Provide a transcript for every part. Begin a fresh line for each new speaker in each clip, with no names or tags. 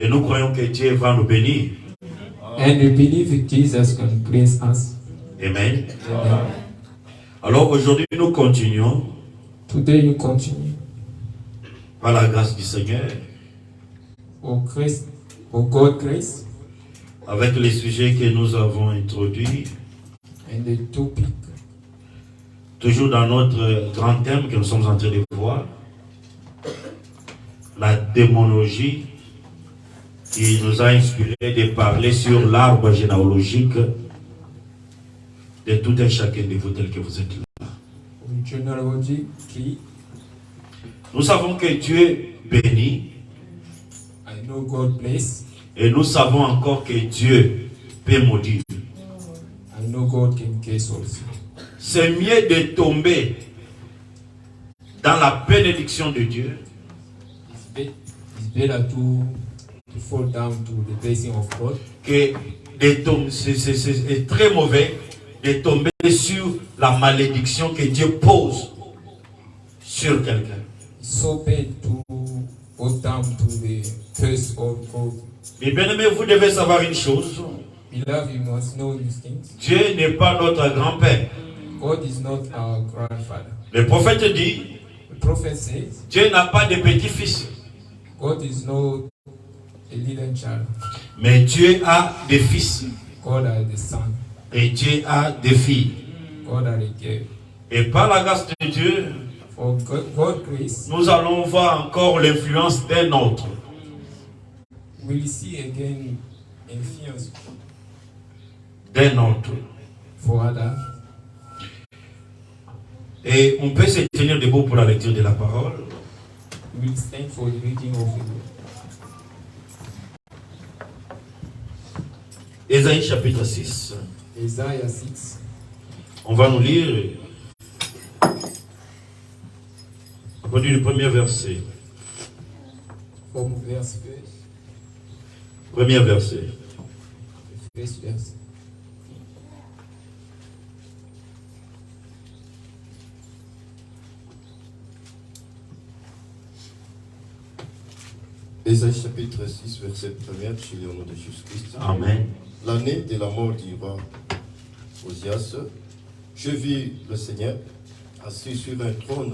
Et nous croyons que Dieu va nous bénir.
And we believe Jesus can bless us.
Amen.
Amen.
Alors aujourd'hui, nous continuons
Today you continue.
par la grâce du Seigneur
For God's grace
avec les sujets que nous avons introduits.
and the topic.
Toujours dans notre grand thème que nous sommes en train de voir, la démonologie, qui nous a inspiré de parler sur l'arbre généalogique de tout un chacun de vous tel que vous êtes là.
Genealogy.
Nous savons que Dieu bénit
I know God bless.
et nous savons encore que Dieu peut maudire.
I know God can curse also.
C'est mieux de tomber dans la bénédiction de Dieu
It's better to fall down to the blessing of God
que de tomber, c'est très mauvais de tomber sur la malédiction que Dieu pose sur quelqu'un.
It's so bad to go down to the curse of God.
Mais bien aimé, vous devez savoir une chose.
Beloved, you must know these things.
Dieu n'est pas notre grand-père.
God is not our grandfather.
Le prophète dit,
The prophet says,
Dieu n'a pas de petits-fils.
God is not a little child.
Mais Dieu a des fils.
God are the son.
Et Dieu a des filles.
God are the girl.
Et par la grâce de Dieu,
For God's grace,
nous allons voir encore l'influence d'un autre.
we'll see again influence
D'un autre.
for others.
Et on peut se tenir debout pour la lecture de la parole.
We'll stand for the reading of the word.
Ésaïe chapitre 6.
Isaiah 6,
On va nous lire à partir du premier verset.
from verse 1.
Premier verset.
First verse.
Ésaïe chapitre 6, verset 1er, chez le nom de Jésus-Christ.
Amen.
L'année de la mort du roi Osias, je vis le Seigneur assis sur un trône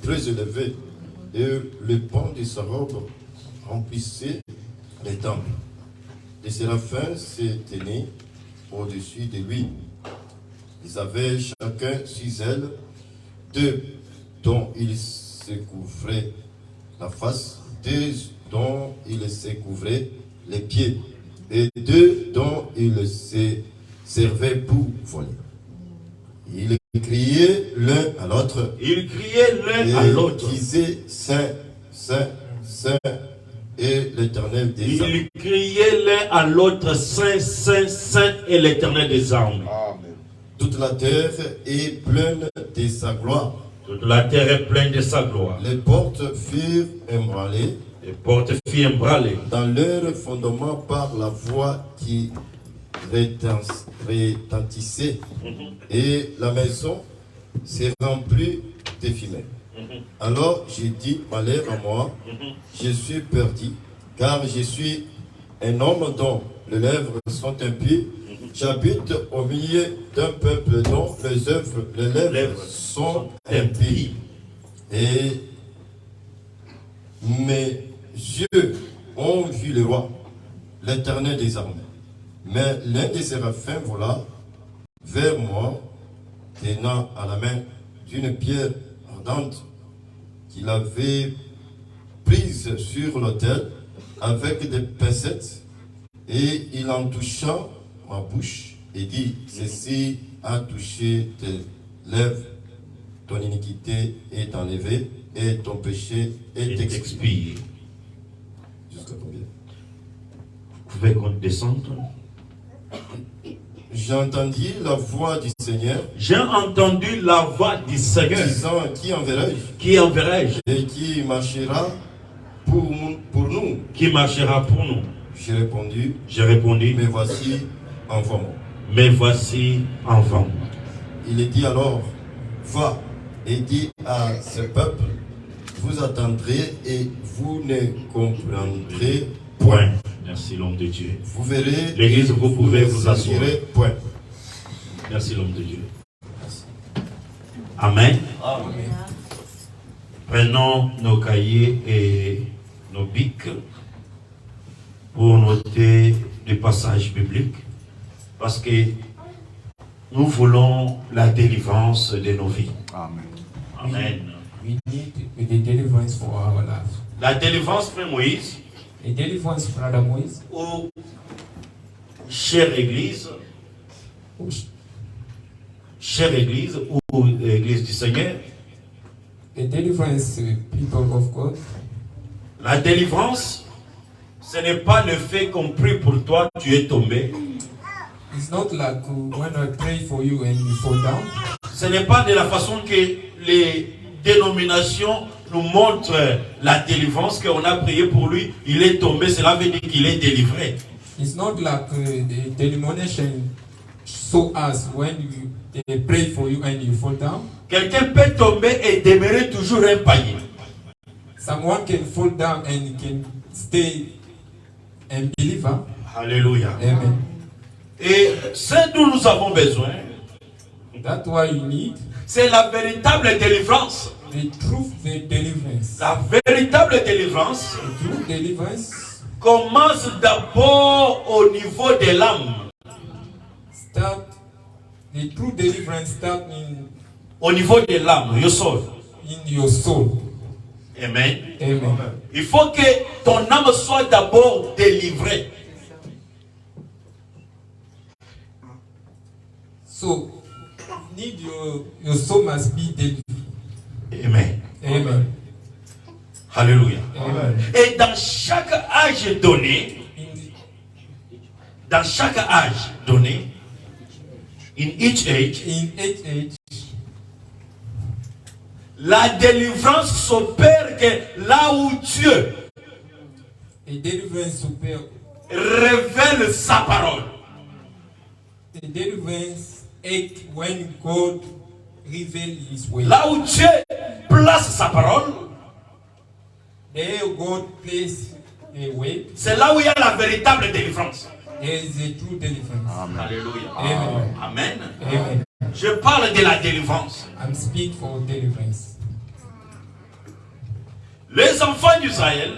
très élevé, et le pan de sa robe remplissait les temples. Les séraphins se tenaient au-dessus de lui. Ils avaient chacun 6 ailes, 2 dont ils se couvraient la face, 2 dont ils se couvraient les pieds, et 2 dont ils se servaient pour voler. Ils criaient l'un à l'autre.
Ils criaient l'un à l'autre.
Ils disaient Saint, Saint, Saint, et l'Éternel des armées.
Ils criaient l'un à l'autre, Saint, Saint, Saint et l'Éternel des armées.
Amen. Toute la terre est pleine de sa gloire.
Toute la terre est pleine de sa gloire.
Les portes furent ébranlées
Les portes furent ébranlées
dans leur fondement par la voix qui retentissait, et la maison s'est remplie de fumée. Alors j'ai dit, malheur à moi, je suis perdu, car je suis un homme dont les lèvres sont impies. J'habite au milieu d'un peuple dont les lèvres sont impies. Et mes yeux ont vu le roi, l'Éternel des armées. Mais l'un des séraphins vola vers moi, tenant à la main d'une pierre ardente qu'il avait prise sur l'autel avec des pincettes, et il en toucha ma bouche et dit, ceci a touché tes lèvres, ton iniquité est enlevée et ton péché est
et
expié.
expié.
Jusqu'à combien?
Vous pouvez descendre.
J'ai entendu la voix du Seigneur
J'ai entendu la voix du Seigneur.
disant, qui enverrai-je?
Qui enverrai-je?
Et qui marchera pour nous?
Qui marchera pour nous?
J'ai répondu,
J'ai répondu,
mais voici, envoie-moi.
mais voici, envoie-moi.
Il est dit alors, va et dis à ce peuple, vous attendrez et vous ne comprendrez point.
Merci l'homme de Dieu.
Vous verrez.
L'église, vous pouvez vous asseoir.
servirez, point.
Merci l'homme de Dieu. Amen.
Amen.
Prenons nos cahiers et nos bics pour noter des passages bibliques parce que nous voulons la délivrance de nos vies.
Amen.
Amen.
We need the deliverance for our lives.
La délivrance, frère Moïse,
A deliverance, Brother Moïse,
ou chère Église, ou Église du Seigneur,
the deliverance, people of God.
la délivrance, ce n'est pas le fait qu'on prie pour toi, tu es tombé.
It's not like when I pray for you and you fall down.
Ce n'est pas de la façon que les dénominations nous montrent la délivrance, qu'on a prié pour lui, il est tombé, cela veut dire qu'il est délivré.
It's not like the denomination show us when they pray for you and you fall down.
Quelqu'un peut tomber et demeurer toujours un panier.
Someone can fall down and can stay a believer.
Alléluia.
Amen.
Et ce dont nous avons besoin,
That's why you need
c'est la véritable délivrance.
the truth, the deliverance.
La véritable délivrance
The true deliverance
commence d'abord au niveau de l'âme.
the true deliverance start
Au niveau de l'âme, your soul.
in your soul.
Amen.
Amen.
Il faut que ton âme soit d'abord délivrée.
So, need your soul must be delivered.
Amen.
Amen.
Alléluia.
Amen.
Et dans chaque âge donné, in each age,
In age,
la délivrance s'opère que là où Dieu
a deliverance super.
révèle sa parole.
The deliverance act when God reveal His way.
Là où Dieu place sa parole,
There God place a way.
c'est là où il y a la véritable délivrance.
There is a true deliverance.
Alléluia.
Amen.
Amen.
Amen.
Je parle de la délivrance.
I'm speak for deliverance.
Les enfants d'Israël,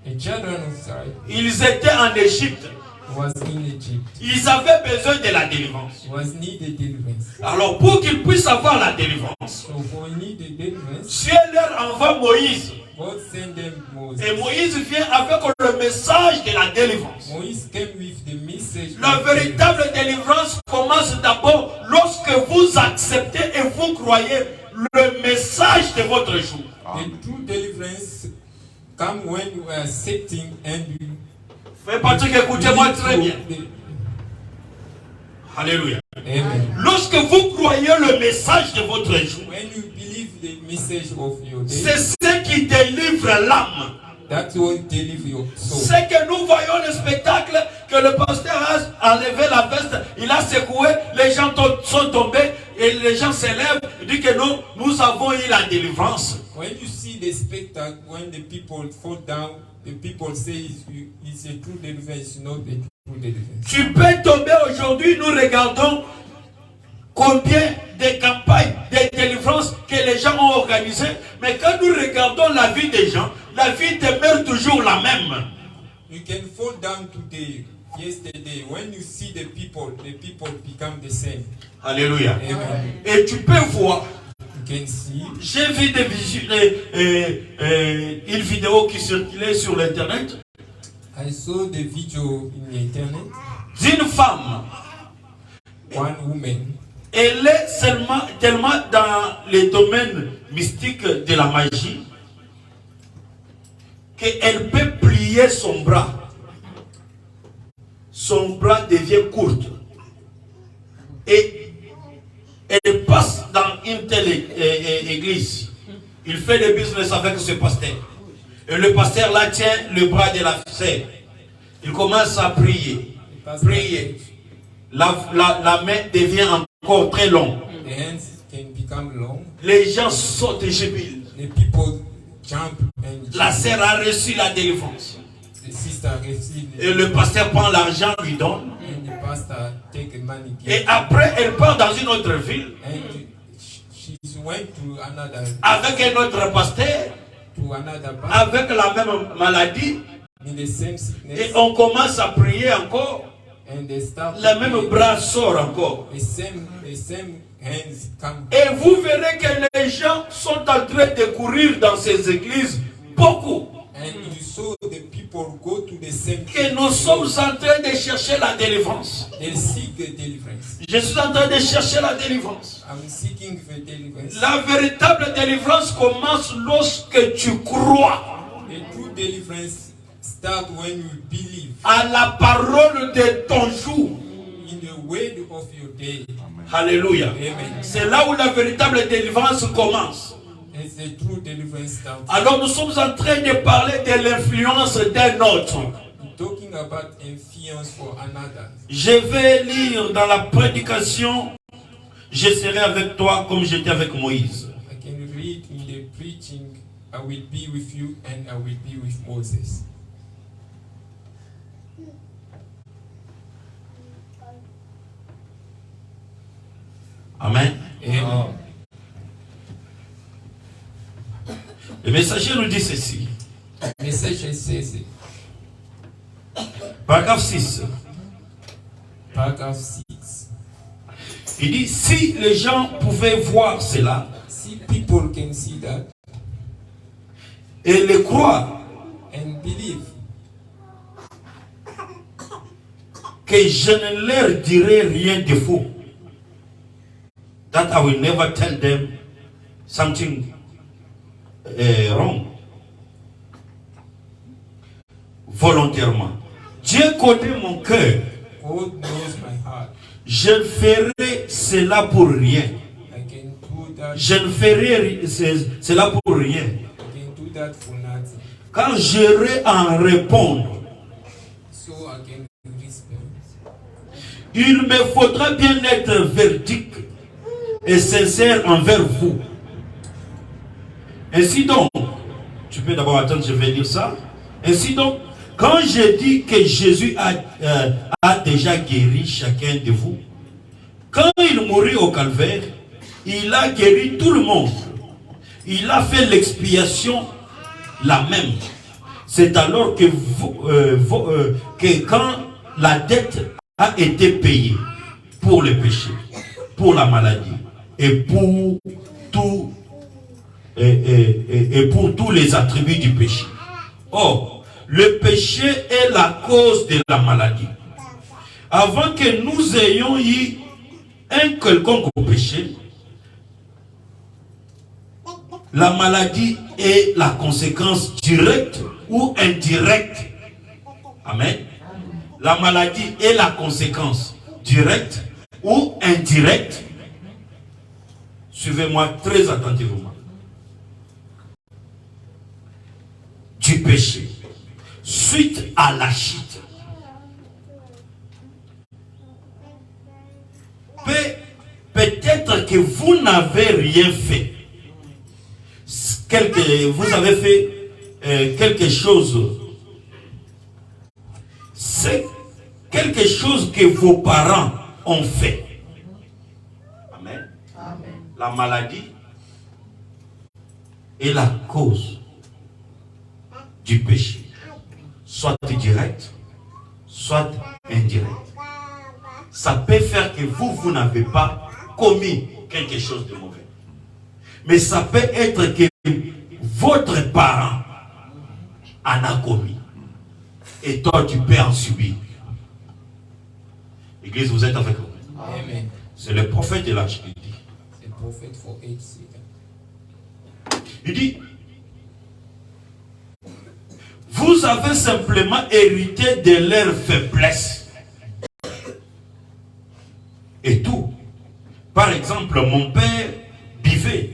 The children of Israel
ils étaient en Égypte.
was in Egypt.
Ils avaient besoin de la délivrance.
Was needed deliverance.
Alors pour qu'ils puissent avoir la délivrance,
So for need the deliverance,
Dieu leur envoie Moïse.
God sent them Moses.
Et Moïse vient avec le message de la délivrance.
Moses came with the message.
La
of
véritable délivrance commence d'abord lorsque vous acceptez et vous croyez le message de votre jour.
The true deliverance come when you are accepting and you
Faites Patrick, écoutez-moi très bien.
the-
Alléluia.
Amen.
Lorsque vous croyez le message de votre jour,
When you believe the message of your day,
c'est ce qui délivre l'âme.
that will deliver your soul.
C'est que nous voyons le spectacle que le pasteur a enlevé la veste, il a secoué, les gens sont tombés et les gens s'élèvent. Il dit que nous avons eu la délivrance.
When you see the spectacle, when the people fall down, the people say it's a true deliverance, not a true deliverance.
Tu peux tomber aujourd'hui, nous regardons combien de campagnes de délivrance que les gens ont organisées, mais quand nous regardons la vie des gens, la vie demeure toujours la même.
You can fall down today, yesterday. When you see the people become the same.
Alléluia.
Amen.
Et tu peux voir,
You can see.
j'ai vu une vidéo qui circulait sur l'internet
I saw the video in the internet.
d'une femme.
One woman,
Elle est tellement dans les domaines mystiques de la magie qu'elle peut plier son bras. Son bras devient court. Et elle passe dans une telle église. Il fait le business avec ce pasteur. Et le pasteur là tient le bras de la sœur. Il commence à prier. Prier. La main devient encore très longue.
the hands can become long.
Les gens sautent et jubilent.
The people jump and
La sœur a reçu la délivrance.
the sister receives
Et le pasteur prend l'argent, lui donne.
and the pastor take the money.
Et après, elle part dans une autre ville
And she went to another
avec un autre pasteur,
pastor
avec la même maladie.
in the same
Et
sickness,
on commence à prier encore.
and they start
Le même bras sort encore.
the same hands come.
Et vous verrez que les gens sont en train de courir dans ces églises. Beaucoup.
And you saw the people go to the same.
Que nous sommes en train de chercher la délivrance.
They seek the deliverance.
Je suis en train de chercher la délivrance.
I'm seeking the deliverance.
La véritable délivrance commence lorsque tu crois
The true deliverance start when you believe
à la parole de ton jour.
in the word of your day.
Alléluia.
Amen.
C'est là où la véritable délivrance commence.
It's the true deliverance start.
Alors nous sommes en train de parler de l'influence d'un autre.
Talking about influence for another.
Je vais lire dans la prédication, je serai avec toi comme j'étais avec Moïse.
I can read in the preaching, I will be with you and I will be with Moses.
Amen.
Amen.
Le messager nous dit ceci.
Message says,
Paragraphe 6.
paragraph 6.
Il dit, si les gens pouvaient voir cela
See, people can see that
et le croire,
and believe
que je ne leur dirai rien de faux. That I will never tell them something wrong. Volontairement. Dieu connaît mon cœur.
God knows my heart.
Je ne ferai cela pour rien.
I can do that.
Je ne ferai cela pour rien.
I can do that for nothing.
Quand j'aurai à en répondre,
So I can respond.
il me faudra bien être verdict et sincère envers vous. Ainsi donc, tu peux d'abord attendre, je vais lire ça. Ainsi donc, quand je dis que Jésus a déjà guéri chacun de vous, quand il mourit au calvaire, il a guéri tout le monde. Il a fait l'expiation la même. C'est alors que, que quand la dette a été payée pour le péché, pour la maladie et pour tout et pour tous les attributs du péché. Or, le péché est la cause de la maladie. Avant que nous ayons eu un quelconque péché, la maladie est la conséquence directe ou indirecte. Amen. La maladie est la conséquence directe ou indirecte. Suivez-moi très attentivement. Du péché suite à la chute. Peut-être que vous n'avez rien fait. Vous avez fait quelque chose. C'est quelque chose que vos parents ont fait. Amen. Amen. La maladie est la cause du péché. Soit direct, soit indirect. Ça peut faire que vous n'avez pas commis quelque chose de mauvais. Mais ça peut être que votre parent en a commis. Et toi, tu peux en subir. Église, vous êtes avec nous.
Amen.
C'est le prophète de l'âge qui dit.
The prophet for 8 seconds.
Il dit, vous avez simplement hérité de leur faiblesse. Et tout. Par exemple, mon père buvait.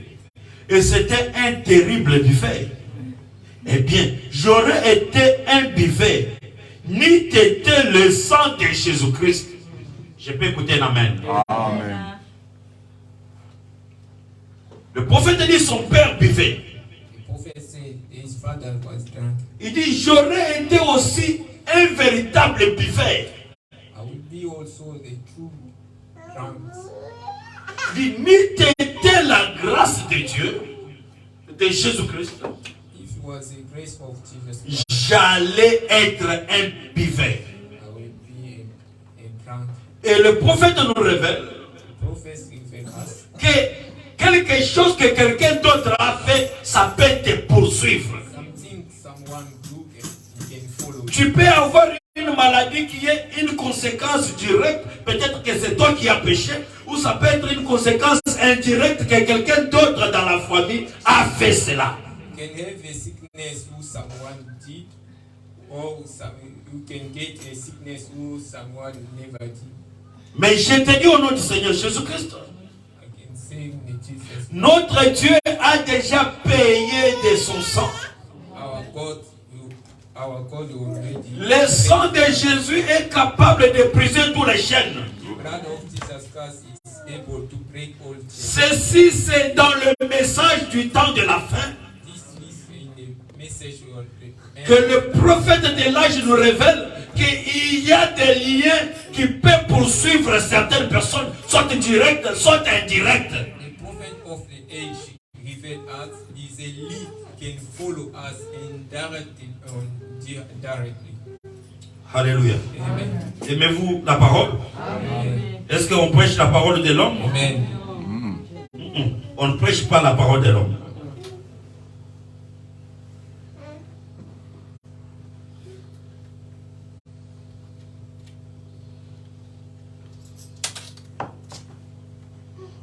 Et c'était un terrible buveur. Eh bien, j'aurais été un buveur. Ni t'étais le sang de Jésus-Christ. Je peux écouter un amen.
Amen.
Le prophète dit son père buvait.
The prophet said his father was drunk.
Il dit, j'aurais été aussi un véritable buveur.
I will be also the true drunk.
Il dit, n'eût été la grâce de Dieu, de Jésus-Christ,
If it was the grace of Jesus Christ,
j'allais être un buveur.
I will be a drunk.
Et le prophète nous révèle
The prophets reveal us
que quelque chose que quelqu'un d'autre a fait, ça peut te poursuivre.
something someone do, you can follow.
Tu peux avoir une maladie qui est une conséquence directe, peut-être que c'est toi qui as péché, ou ça peut être une conséquence indirecte que quelqu'un d'autre dans la famille a fait cela.
You can have a sickness who someone did, or you can get a sickness who someone never did.
Mais je te dis au nom du Seigneur Jésus-Christ,
I can say in Jesus.
notre Dieu a déjà payé de son sang.
Our God already.
Le sang de Jésus est capable de briser tous les chaînes.
The blood of Jesus Christ is able to break all chains.
Ceci, c'est dans le message du temps de la fin
This is in the message of the
que
end.
le prophète de l'âge nous révèle qu'il y a des liens qui peuvent poursuivre certaines personnes, soit directes, soit indirectes.
The prophet of the age revealed us is a lead can follow us indirectly.
Alléluia.
Amen.
Aimez-vous la parole?
Amen.
Est-ce qu'on prêche la parole de l'homme?
Amen.
On ne prêche pas la parole de l'homme.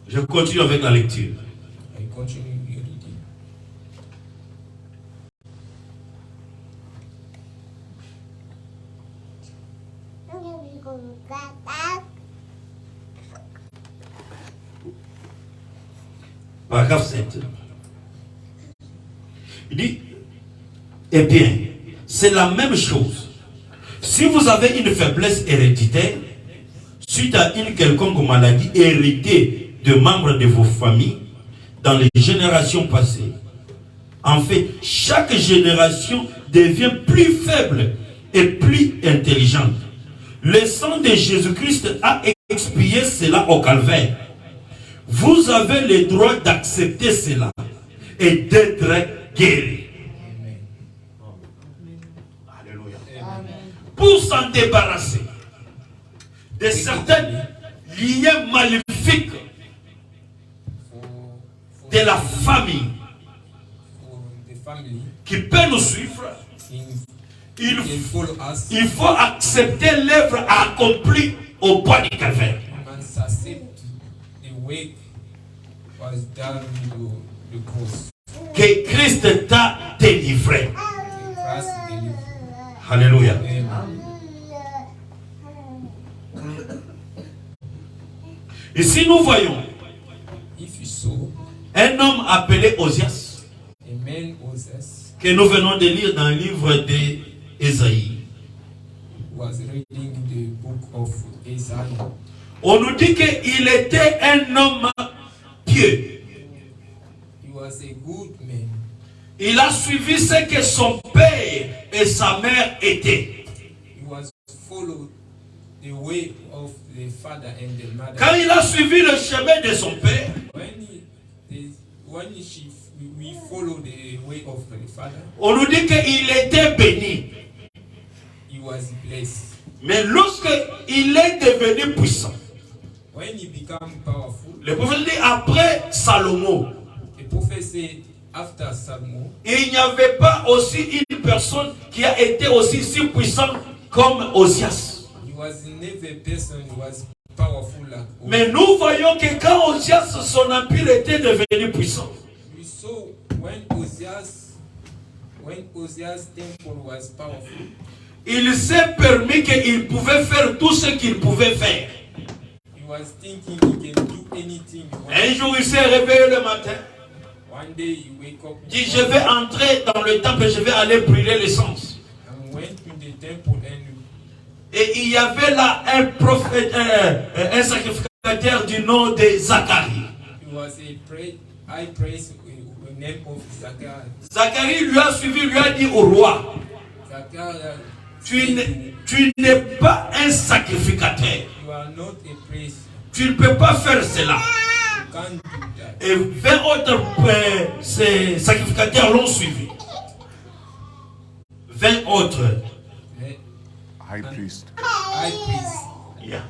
Je continue avec la lecture.
I continue your reading.
Paragraphe 7. Il dit, eh bien, c'est la même chose. Si vous avez une faiblesse héréditaire, suite à une quelconque maladie héritée de membres de vos familles, dans les générations passées, en fait, chaque génération devient plus faible et plus intelligente. Le sang de Jésus-Christ a expié cela au calvaire. Vous avez le droit d'accepter cela et d'être guéri. Alléluia. Pour s'en débarrasser de certains liens maléfiques de la famille
For the family,
qui peut nous suivre,
can follow us.
il faut accepter l'œuvre accomplie au bois du calvaire.
You must accept the work was done to the cross.
Que Christ t'a délivré.
The Christ delivered.
Alléluia.
Amen.
Ici nous voyons
If you saw
un homme appelé Osias,
a man Moses
que nous venons de lire dans le livre d'Ésaïe.
was reading the book of Isaiah.
On nous dit qu'il était un homme pieux.
He was a good man.
Il a suivi ce que son père et sa mère étaient.
He was followed the way of the father and the mother.
Quand il a suivi le chemin de son père,
We follow the way of the father,
on nous dit qu'il était béni.
he was blessed.
Mais lorsque il est devenu puissant,
When he became powerful,
le prophète dit après Salomon,
the prophet said after Salomon,
il n'y avait pas aussi une personne qui a été aussi si puissante comme Osias.
he was never a person who was powerful like Osias.
Mais nous voyons que quand Osias, son empire était devenu puissant,
We saw when Osias' temple was powerful,
il s'est permis qu'il pouvait faire tout ce qu'il pouvait faire.
he was thinking he can do anything he
Un
wanted.
jour, il s'est réveillé le matin.
One day he wake up
Il dit, je vais entrer dans le temple et je vais aller brûler l'essence.
and went to the temple and
Et il y avait là un prophète, un sacrificateur du nom de Zacharie.
he was high priest name of Zachariah.
Zacharie lui a suivi, lui a dit au roi,
Zachariah
tu n'es pas un sacrificateur.
you are not a priest.
Tu ne peux pas faire cela.
You can't do that.
Et 20 autres ces sacrificateurs l'ont suivi. 20 autres.
High priest.
High priest.
Yeah.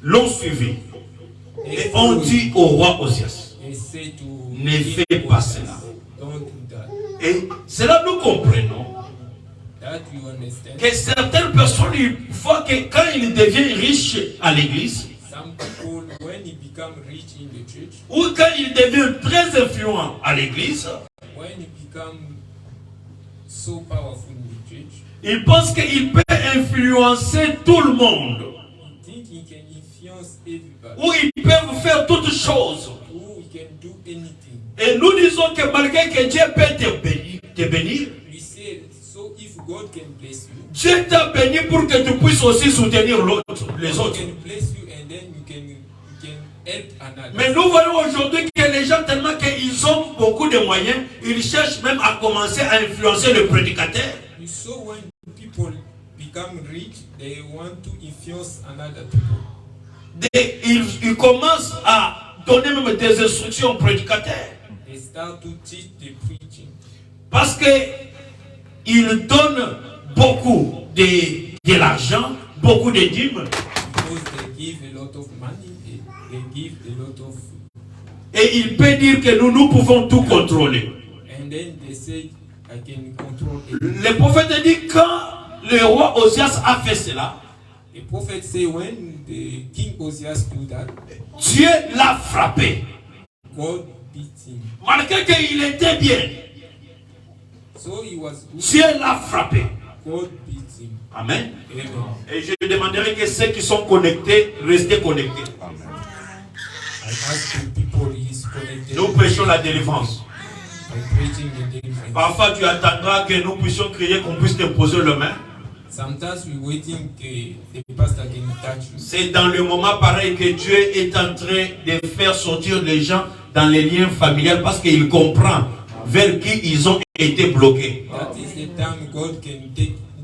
L'ont suivi. Et on dit au roi Osias,
They say to
ne fais pas cela.
don't do that.
Et cela nous comprenons
That you understand.
que certaines personnes, il faut que quand ils deviennent riches à l'église,
Some people, when he become rich in the church,
ou quand ils deviennent très influents à l'église,
when he become so powerful in the church,
ils pensent qu'ils peuvent influencer tout le monde.
he think he can influence everybody.
Ou ils peuvent faire toutes choses.
Who he can do anything.
Et nous disons que malgré que Dieu peut te bénir,
We say, so if God can bless you,
Dieu t'a béni pour que tu puisses aussi soutenir l'autre, les
God
autres.
can bless you and then you can help another.
Mais nous voyons aujourd'hui que les gens, tellement qu'ils ont beaucoup de moyens, ils cherchent même à commencer à influencer le prédicateur.
You saw when people become rich, they want to influence another people.
Ils commencent à donner même des instructions aux prédicateurs.
They start to teach the preaching.
Parce qu'ils donnent beaucoup de l'argent, beaucoup de dîmes.
Because they give a lot of money, they give a lot of...
Et il peut dire que nous pouvons tout contrôler.
And then they say, I can control it.
Le prophète dit quand le roi Osias a fait cela,
The prophet say when the king Osias do that,
Dieu l'a frappé.
God beat him.
Malgré qu'il était bien,
So he was good.
Dieu l'a frappé.
God beat him.
Amen.
Amen.
Et je demanderai que ceux qui sont connectés, restez connectés.
I ask the people he is connected.
Nous prêchons la délivrance.
I'm preaching the deliverance.
Parfois, tu attendras que nous puissions crier, qu'on puisse te poser le main.
Sometimes we waiting the pastor can touch you.
C'est dans le moment pareil que Dieu est en train de faire sortir les gens dans les liens familiaux parce qu'il comprend vers qui ils ont été bloqués.
That is the time God can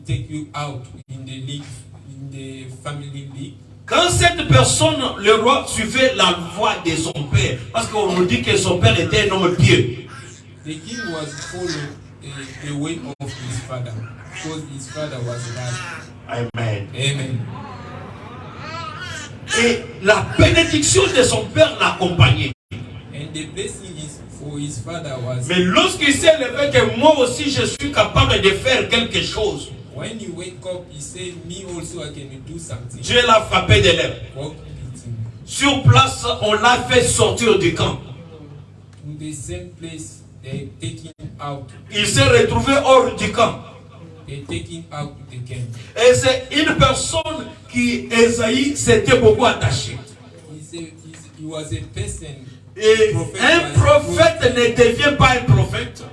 take you out in the league, in the family league.
Quand cette personne, le roi, suivait la voie de son père, parce qu'on nous dit que son père était un homme pieux.
The king was following the way of his father, because his father was right.
Amen.
Amen.
Et la bénédiction de son père l'accompagnait.
And the blessing is for his father was.
Mais lorsqu'il s'est levé que moi aussi je suis capable de faire quelque chose,
When he wake up, he said, "Me also, I can do something."
Dieu l'a frappé de lèvres.
God beat him.
Sur place, on l'a fait sortir du camp.
To the same place, they take him out.
Il s'est retrouvé hors du camp.
They take him out the camp.
Et c'est une personne qui, Esaïe, s'était beaucoup attaché.
He was a person.
Et un prophète ne devient pas un prophète.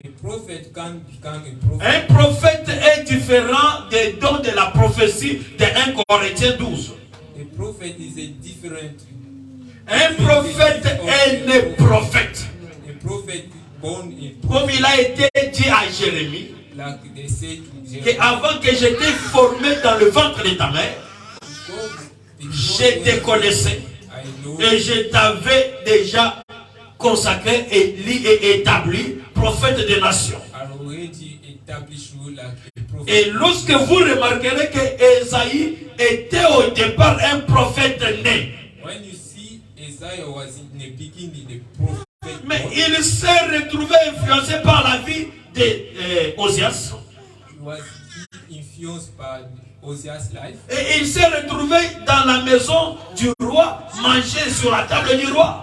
A prophet can't become a prophet.
Un prophète est différent des dons de la prophétie de 1 Corinthiens 12.
A prophet is a different.
Un prophète est né prophète.
A prophet born in.
Comme il a été dit à Jérémie,
Like they say to Jeremiah,
qu'avant que j'étais formé dans le ventre de ta mère, je te connaissais.
I know
Et je t'avais déjà consacré et établi prophète des nations.
I already established you like a prophet.
Et lorsque vous remarquerez que Esaïe était au départ un prophète né,
When you see Isaiah was in the beginning a prophet,
mais il s'est retrouvé influencé par la vie d'Osias.
he was influenced by Osias' life.
Et il s'est retrouvé dans la maison du roi, manger sur la table du roi.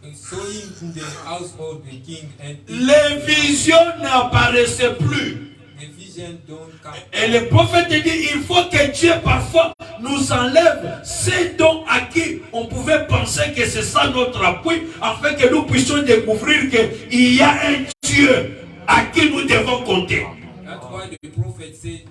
And saw him in the household of the king and
Les visions n'apparaissaient plus.
the vision don't come.
Et le prophète dit, il faut que Dieu parfois nous enlève ces dons à qui on pouvait penser que c'est ça notre appui, afin que nous puissions découvrir qu'il y a un Dieu à qui nous devons compter.
That's why the prophet said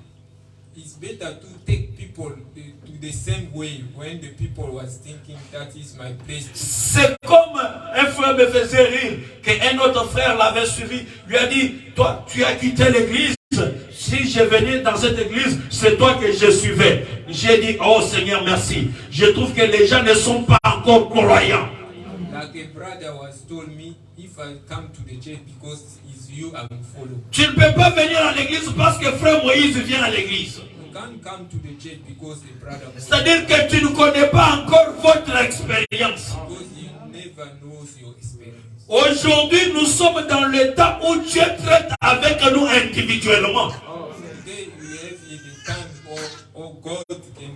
it's better to take people to the same way when the people was thinking that is my place.
C'est comme un frère me faisait rire qu'un autre frère l'avait suivi. Lui a dit, toi, tu as quitté l'église. Si je venais dans cette église, c'est toi que je suivais. J'ai dit, oh Seigneur, merci. Je trouve que les gens ne sont pas encore croyants.
Like a brother was told me, if I come to the church because it's you, I will follow.
Tu ne peux pas venir à l'église parce que frère Moïse vient à l'église.
You can't come to the church because the brother was.
C'est-à-dire que tu ne connais pas encore votre expérience.
Because you never knows your experience.
Aujourd'hui, nous sommes dans le temps où Dieu traite avec nous individuellement.
Today we live in the time or God can.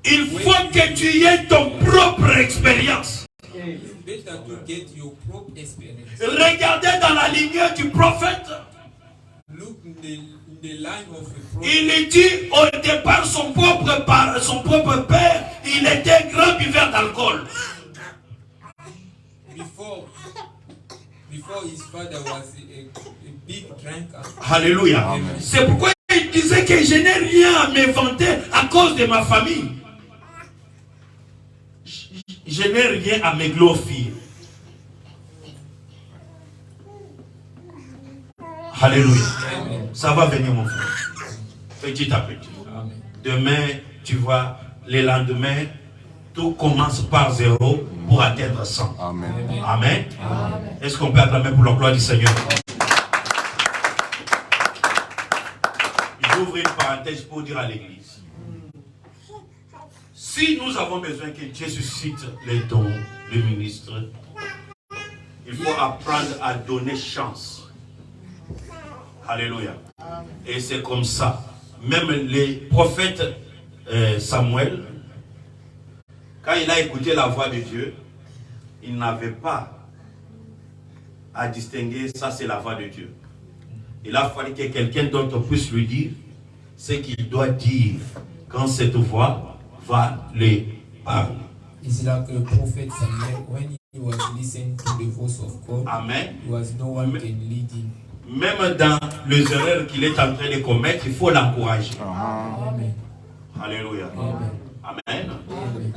Il faut que tu aies ton propre expérience.
It's better to get your propre experience.
Regardez dans la lignée du prophète.
Look in the line of the prophet.
Il dit au départ son propre père, il était grand buveur d'alcool.
Before his father was a big drinker.
Alléluia. C'est pourquoi il disait que je n'ai rien à m'inventer à cause de ma famille. Je n'ai rien à me glorifier. Alléluia. Ça va venir mon frère. Petit à petit.
Amen.
Demain, tu vois, les lendemains, tout commence par 0 pour atteindre 100.
Amen.
Amen. Est-ce qu'on peut acclamer pour la gloire du Seigneur? J'ouvre une parenthèse pour dire à l'église. Si nous avons besoin que Dieu suscite les dons, les ministres, il faut apprendre à donner chance. Alléluia. Et c'est comme ça. Même les prophètes Samuel, quand il a écouté la voix de Dieu, il n'avait pas à distinguer ça c'est la voix de Dieu. Il a fallu que quelqu'un d'autre puisse lui dire ce qu'il doit dire quand cette voix va les parler.
It's like a prophet Samuel when he was listening to the voice of God.
Amen.
There was no one can lead him.
Même dans les erreurs qu'il est en train de commettre, il faut l'encourager.
Amen.
Alléluia.
Amen.
Amen.
Amen.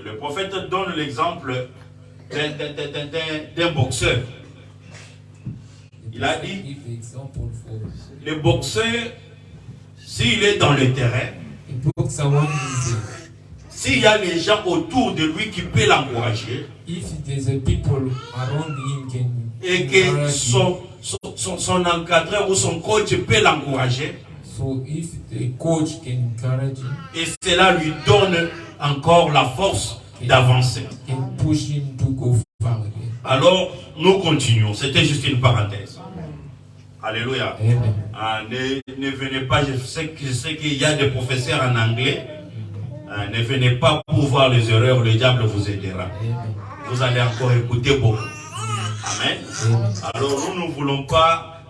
Le prophète donne l'exemple d'un boxeur. Il a dit,
Give example for
le boxeur, s'il est dans le terrain,
a boxer when he's
s'il y a les gens autour de lui qui peuvent l'encourager,
if there's a people around him can
et que
encourage him.
son encadreur ou son coach peut l'encourager,
So if the coach can encourage him,
et cela lui donne encore la force d'avancer.
can push him to go far again.
Alors, nous continuons. C'était juste une parenthèse. Alléluia.
Amen.
Ah, ne venez pas, je sais qu'il y a des professeurs en anglais. Ah, ne venez pas pour voir les erreurs, le diable vous aidera.
Amen.
Vous allez encore écouter beaucoup. Amen.
Amen.
Alors nous ne voulons pas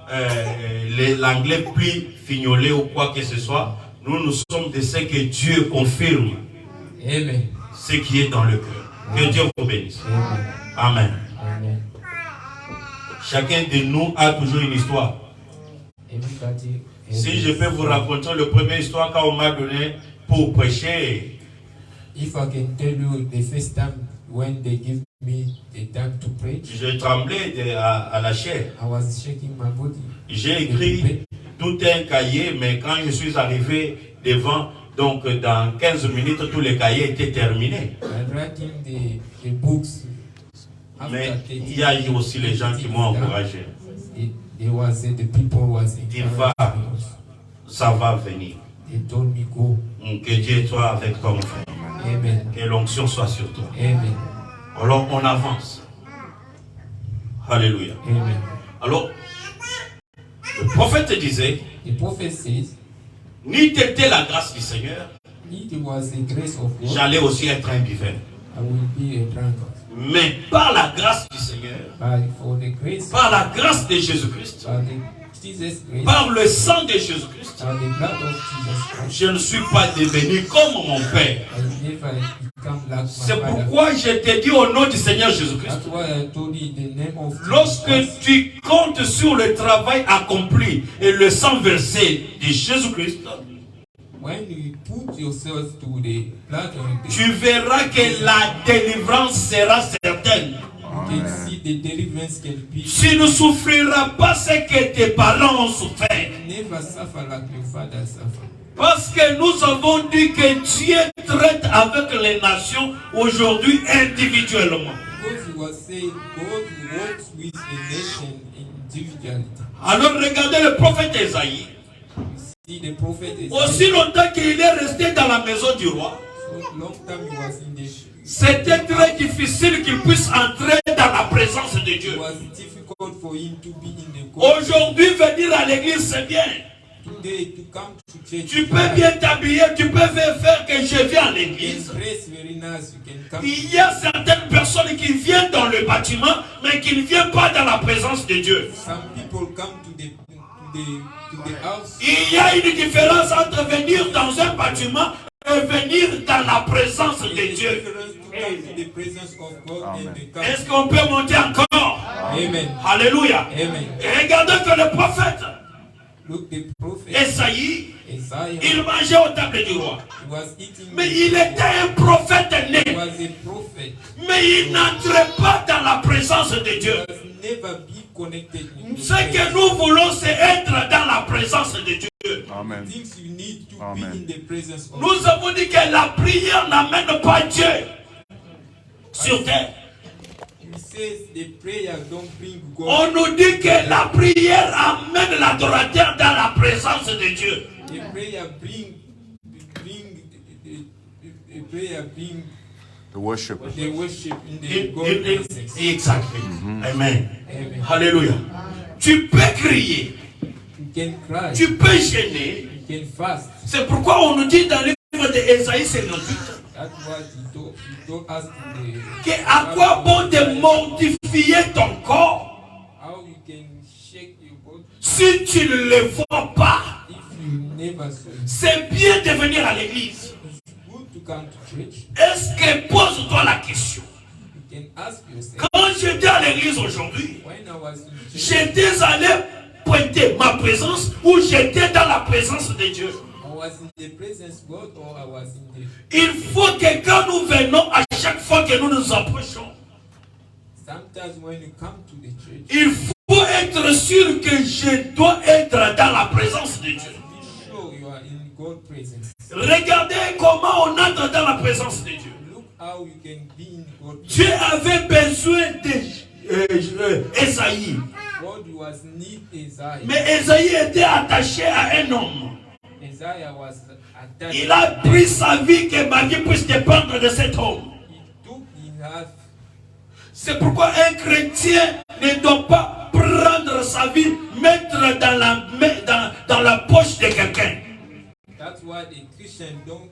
l'anglais plus fignolé ou quoi que ce soit. Nous sommes de ceux que Dieu confirme
Amen.
ce qui est dans le cœur. Que Dieu vous bénisse.
Amen.
Amen.
Amen.
Chacun de nous a toujours une histoire.
Everybody.
Si je peux vous raconter la première histoire qu'on m'a donnée pour prêcher.
If I can tell you the first time when they give me the time to preach,
Je tremblais à la chair.
I was shaking my body.
J'ai écrit tout un cahier, mais quand je suis arrivé devant, donc dans 15 minutes, tous les cahiers étaient terminés.
I'm writing the books.
Mais
After
il y a eu aussi les gens qui m'ont encouragé.
There was the people was
Tu vas, ça va venir.
They told me go.
Que Dieu soit avec toi, mon frère.
Amen.
Que l'onction soit sur toi.
Amen.
Alors on avance. Alléluia.
Amen.
Alors, le prophète disait,
The prophet says,
ni t'était la grâce du Seigneur,
it was the grace of God,
j'allais aussi être un buveur.
I will be a drunkard.
Mais par la grâce du Seigneur,
But for the grace,
par la grâce de Jésus-Christ,
by the Jesus grace,
par le sang de Jésus-Christ,
by the blood of Jesus Christ,
je ne suis pas devenu comme mon Père.
I never become like my
C'est
father.
pourquoi je te dis au nom du Seigneur Jésus-Christ,
That's why I told you the name of
lorsque
Jesus.
tu comptes sur le travail accompli et le sang versé de Jésus-Christ,
When you put yourself to the blood of the
tu verras que la délivrance sera certaine.
can see the deliverance can be.
Tu ne souffriras pas ce que tes parents ont souffert.
Never suffer like your father suffered.
Parce que nous avons dit que Dieu traite avec les nations aujourd'hui individuellement.
Because he was saying God works with a nation individually.
Alors regardez le prophète Esaïe.
See the prophet is
Aussi longtemps qu'il est resté dans la maison du roi,
so long time he was in the
c'était très difficile qu'il puisse entrer dans la présence de Dieu.
it was difficult for him to be in the God.
Aujourd'hui, venir à l'église, c'est bien.
Today to come to church.
Tu peux bien t'habiller, tu peux faire que je viens à
You
l'église.
can dress very nice. You can come.
Il y a certaines personnes qui viennent dans le bâtiment, mais qui ne viennent pas dans la présence de Dieu.
Some people come to the house.
Il y a une différence entre venir dans un bâtiment et venir dans la présence de Dieu.
To the presence of God and the come.
Est-ce qu'on peut monter encore?
Amen.
Alléluia.
Amen.
Et regardez que le prophète
Look, the prophet
Esaïe,
Isaiah,
il mangeait aux tables du roi.
he was eating.
Mais il était un prophète
He
né.
was a prophet.
Mais il n'entrait pas dans la présence de
He
Dieu.
was never be connected with
Ce que nous voulons, c'est être dans la présence de Dieu.
Amen.
things you need to
Amen.
be in the presence of
Nous avons dit que la prière n'amène pas Dieu sur terre.
He says the prayer don't bring God.
On nous dit que la prière amène l'adorateur dans la présence de Dieu.
The prayer bring the prayer bring
The worship.
the worship in the God presence.
Exactly. Amen.
Amen.
Alléluia. Tu peux crier,
You can cry.
tu peux gêner.
You can fast.
C'est pourquoi on nous dit dans le livre d'Ésaïe 58
That's what he told us today.
que à quoi bon de mortifier ton corps
How you can shake your body
si tu ne le vois pas.
if you never saw it.
C'est bien de venir à l'église.
It's good to come to church.
Est-ce que pose-toi la question?
You can ask yourself,
Quand j'étais à l'église aujourd'hui,
when I was in church,
j'étais allé pointer ma présence ou j'étais dans la présence de Dieu.
I was in the presence of God or I was in the.
Il faut que quand nous venons, à chaque fois que nous nous approchons,
Sometimes when you come to the church,
il faut être sûr que je dois être dans la présence de Dieu.
be sure you are in God's presence.
Regardez comment on entre dans la présence de Dieu.
Look how you can be in God's
Dieu
presence.
avait besoin d'Ésaïe.
God was need Isaiah.
Mais Ésaïe était attaché à un homme.
Isaiah was attached.
Il a pris sa vie, que ma vie puisse dépendre de cet homme.
He took in half.
C'est pourquoi un chrétien ne doit pas prendre sa vie, mettre dans la poche de quelqu'un.
That's why the Christian don't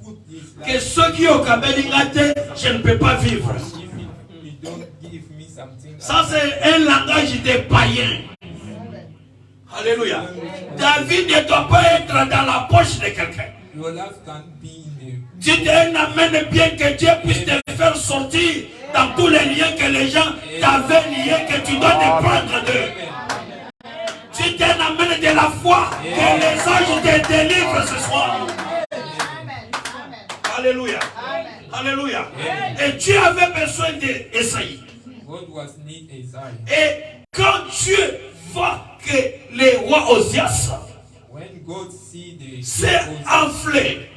put his
Que
life.
ceux qui ont kabelingate, je ne peux pas vivre.
If he don't give me something.
Ça c'est un langage des païens. Alléluia. Ta vie ne doit pas être dans la poche de quelqu'un.
Your life can be in
Dieu t'amène bien que Dieu puisse te faire sortir dans tous les liens que les gens t'avaient liés, que tu dois dépendre d'eux. Dieu t'amène de la foi, que les anges te délivrent ce soir. Alléluia. Alléluia. Et Dieu avait besoin d'Ésaïe.
the. God was need Isaiah.
Et quand Dieu voit que les rois Osias
When God see the
s'est
people
enflé,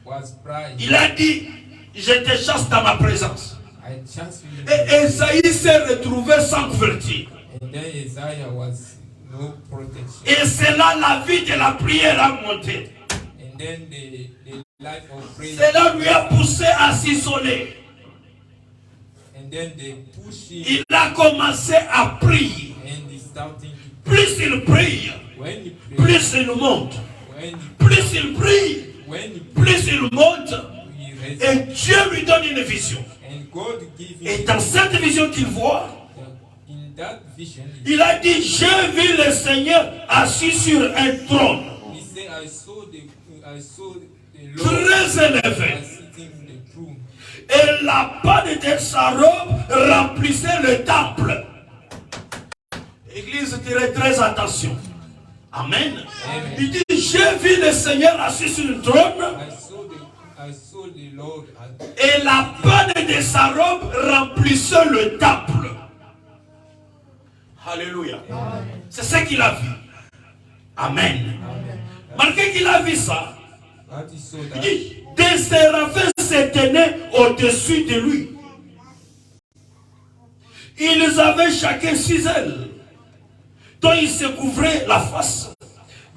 was pride,
il a dit, je te chasse dans ma présence.
I chance you.
Et Esaïe s'est retrouvé sans couverture.
And then Isaiah was no protection.
Et c'est là la vie de la prière a monté.
And then the life of prayer.
Cela lui a poussé à s'isoler.
And then they push him
Il a commencé à prier.
and he's starting to.
Plus il prie,
When he pray,
plus il monte.
when he
Plus il prie,
when he
plus il monte.
he raise
Et Dieu lui donne une vision.
and God give
Et
him
dans cette vision qu'il voit,
in that vision.
il a dit, j'ai vu le Seigneur assis sur un trône,
He said, I saw the Lord
très élevé.
sitting in the throne,
Et la panne de sa robe remplissait le temple. Église, tirez très attention. Amen.
Amen.
Il dit, j'ai vu le Seigneur assis sur le trône
I saw the Lord
Et la panne de sa robe remplissait le temple. Alléluia. C'est ce qu'il a vu. Amen. Marquez qu'il a vu ça. Il dit, des séraphins se tenaient au-dessus de lui. Ils avaient chacun 6 ailes, dont ils se couvraient la face,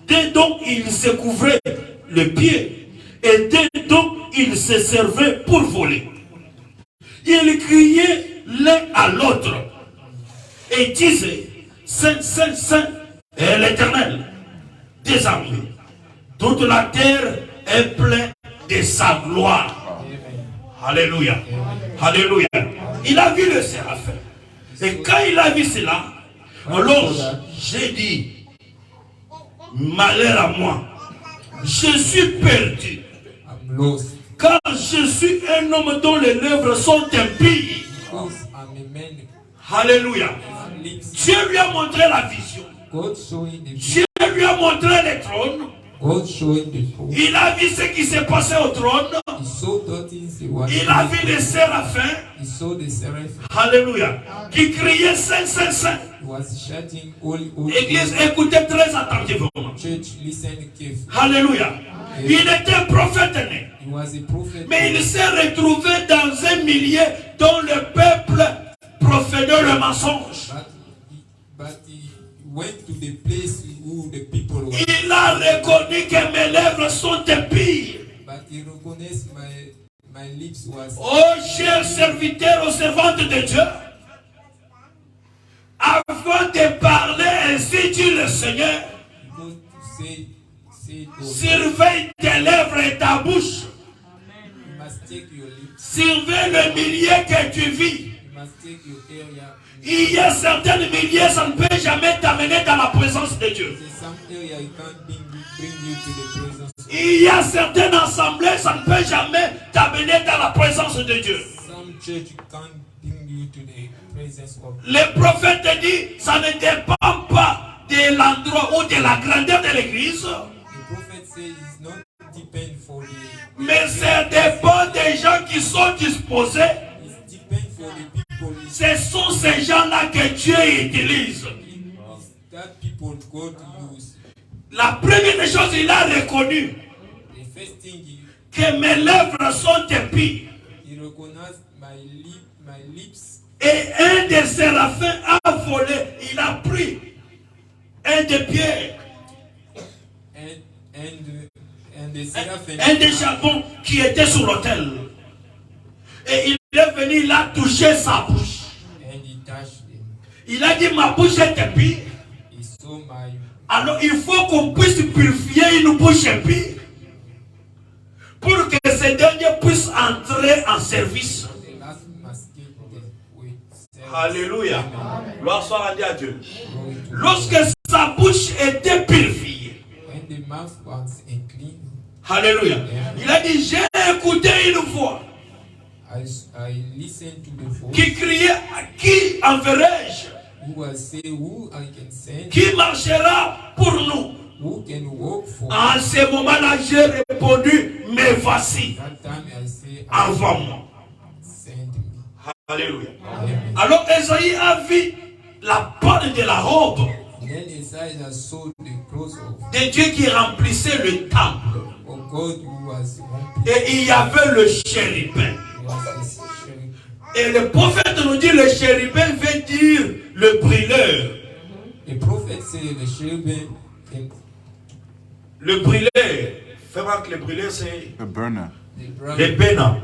des dont ils se couvraient le pied, et des dont ils se servaient pour voler. Ils criaient l'un à l'autre et disaient, Saint, Saint, Saint est l'Éternel des armées. Toute la terre est pleine de sa gloire. Alléluia. Alléluia. Il a vu le séraphin. Et quand il a vu cela, alors j'ai dit, malheur à moi, je suis perdu. Car je suis un homme dont les lèvres sont impies. Alléluia. Dieu lui a montré la vision. Dieu lui a montré le trône. Il a vu ce qui s'est passé au trône. Il a vu les séraphins. Alléluia. Qui criaient Saint, Saint, Saint. Église, écoutez très attentivement. Alléluia. Il était un prophète né. Mais il s'est retrouvé dans un milieu dont le peuple prophénait le mensonge. Il a reconnu que mes lèvres sont impies. Oh, chers serviteurs, aux servantes de Dieu, avant de parler, ainsi dit le Seigneur, surveille tes lèvres et ta bouche. Surveille le milieu que tu vis. Il y a certaines milliers, ça ne peut jamais t'amener dans la présence de Dieu. Il y a certaines assemblées, ça ne peut jamais t'amener dans la présence de Dieu. Le prophète dit, ça ne dépend pas de l'endroit ou de la grandeur de l'église. Mais ça dépend des gens qui sont disposés. Ce sont ces gens-là que Dieu utilise. La première des choses, il a reconnu que mes lèvres sont impies. Et un des séraphins a volé, il a pris un des pierres, un des charbons qui était sur l'autel. Et il est venu, il a touché sa bouche. Il a dit, ma bouche est impie. Alors il faut qu'on puisse purifier une bouche impie pour que ces derniers puissent entrer en service. Alléluia. Gloire soit rendue à Dieu. Lorsque sa bouche était purifiée, alléluia, il a dit, j'ai écouté une voix qui criait, qui enverrai-je? Qui marchera pour nous? En ce moment-là, j'ai répondu, mais voici, envoie-moi. Alléluia. Alors Esaïe a vu la panne de la robe de Dieu qui remplissait le temple. Et il y avait le chérubin. Et le prophète nous dit, le chérubin veut dire le brûleur. Le prophète c'est le chérubin. Le brûleur. Fais voir que le brûleur c'est le burner. Le burner.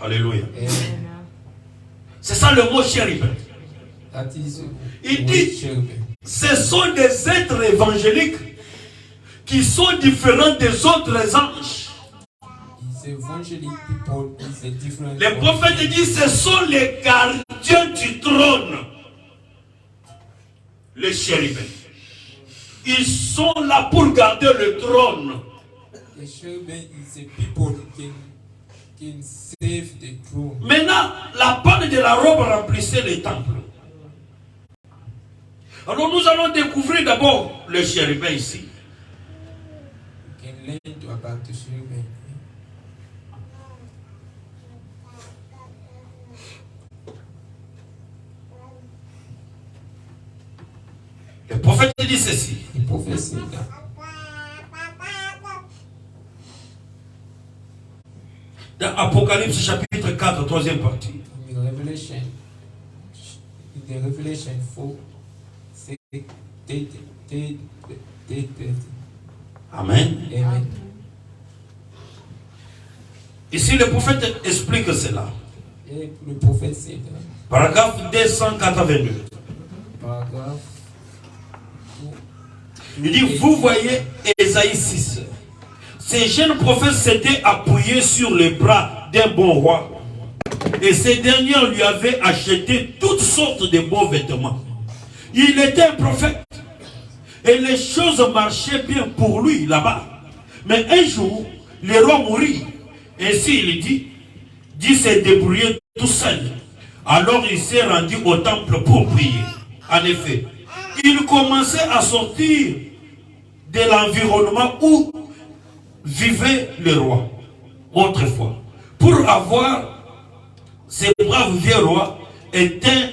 Alléluia. C'est ça le mot chérubin. Il dit, ce sont des êtres évangéliques qui sont différents des autres anges. Les prophètes disent, ce sont les gardiens du trône. Les chérubins. Ils sont là pour garder le trône. Maintenant, la panne de la robe remplissait le temple. Alors nous allons découvrir d'abord le chérubin ici. Le prophète dit ceci.
The prophet said that.
Dans Apocalypse chapitre 4, troisième partie.
In Revelation 4,
Amen.
Amen.
Ici, le prophète explique cela.
Et le prophète said that.
Paragraphe 282.
Paragraphe.
Il dit, vous voyez Ésaïe 6. Ces jeunes prophètes s'étaient appuyés sur les bras d'un bon roi. Et ces derniers lui avaient acheté toutes sortes de beaux vêtements. Il était un prophète. Et les choses marchaient bien pour lui là-bas. Mais un jour, le roi mourit. Ainsi il dit se débrouiller tout seul. Alors il s'est rendu au temple pour prier. En effet, il commençait à sortir de l'environnement où vivait le roi autrefois. Pour avoir ces braves vieux rois était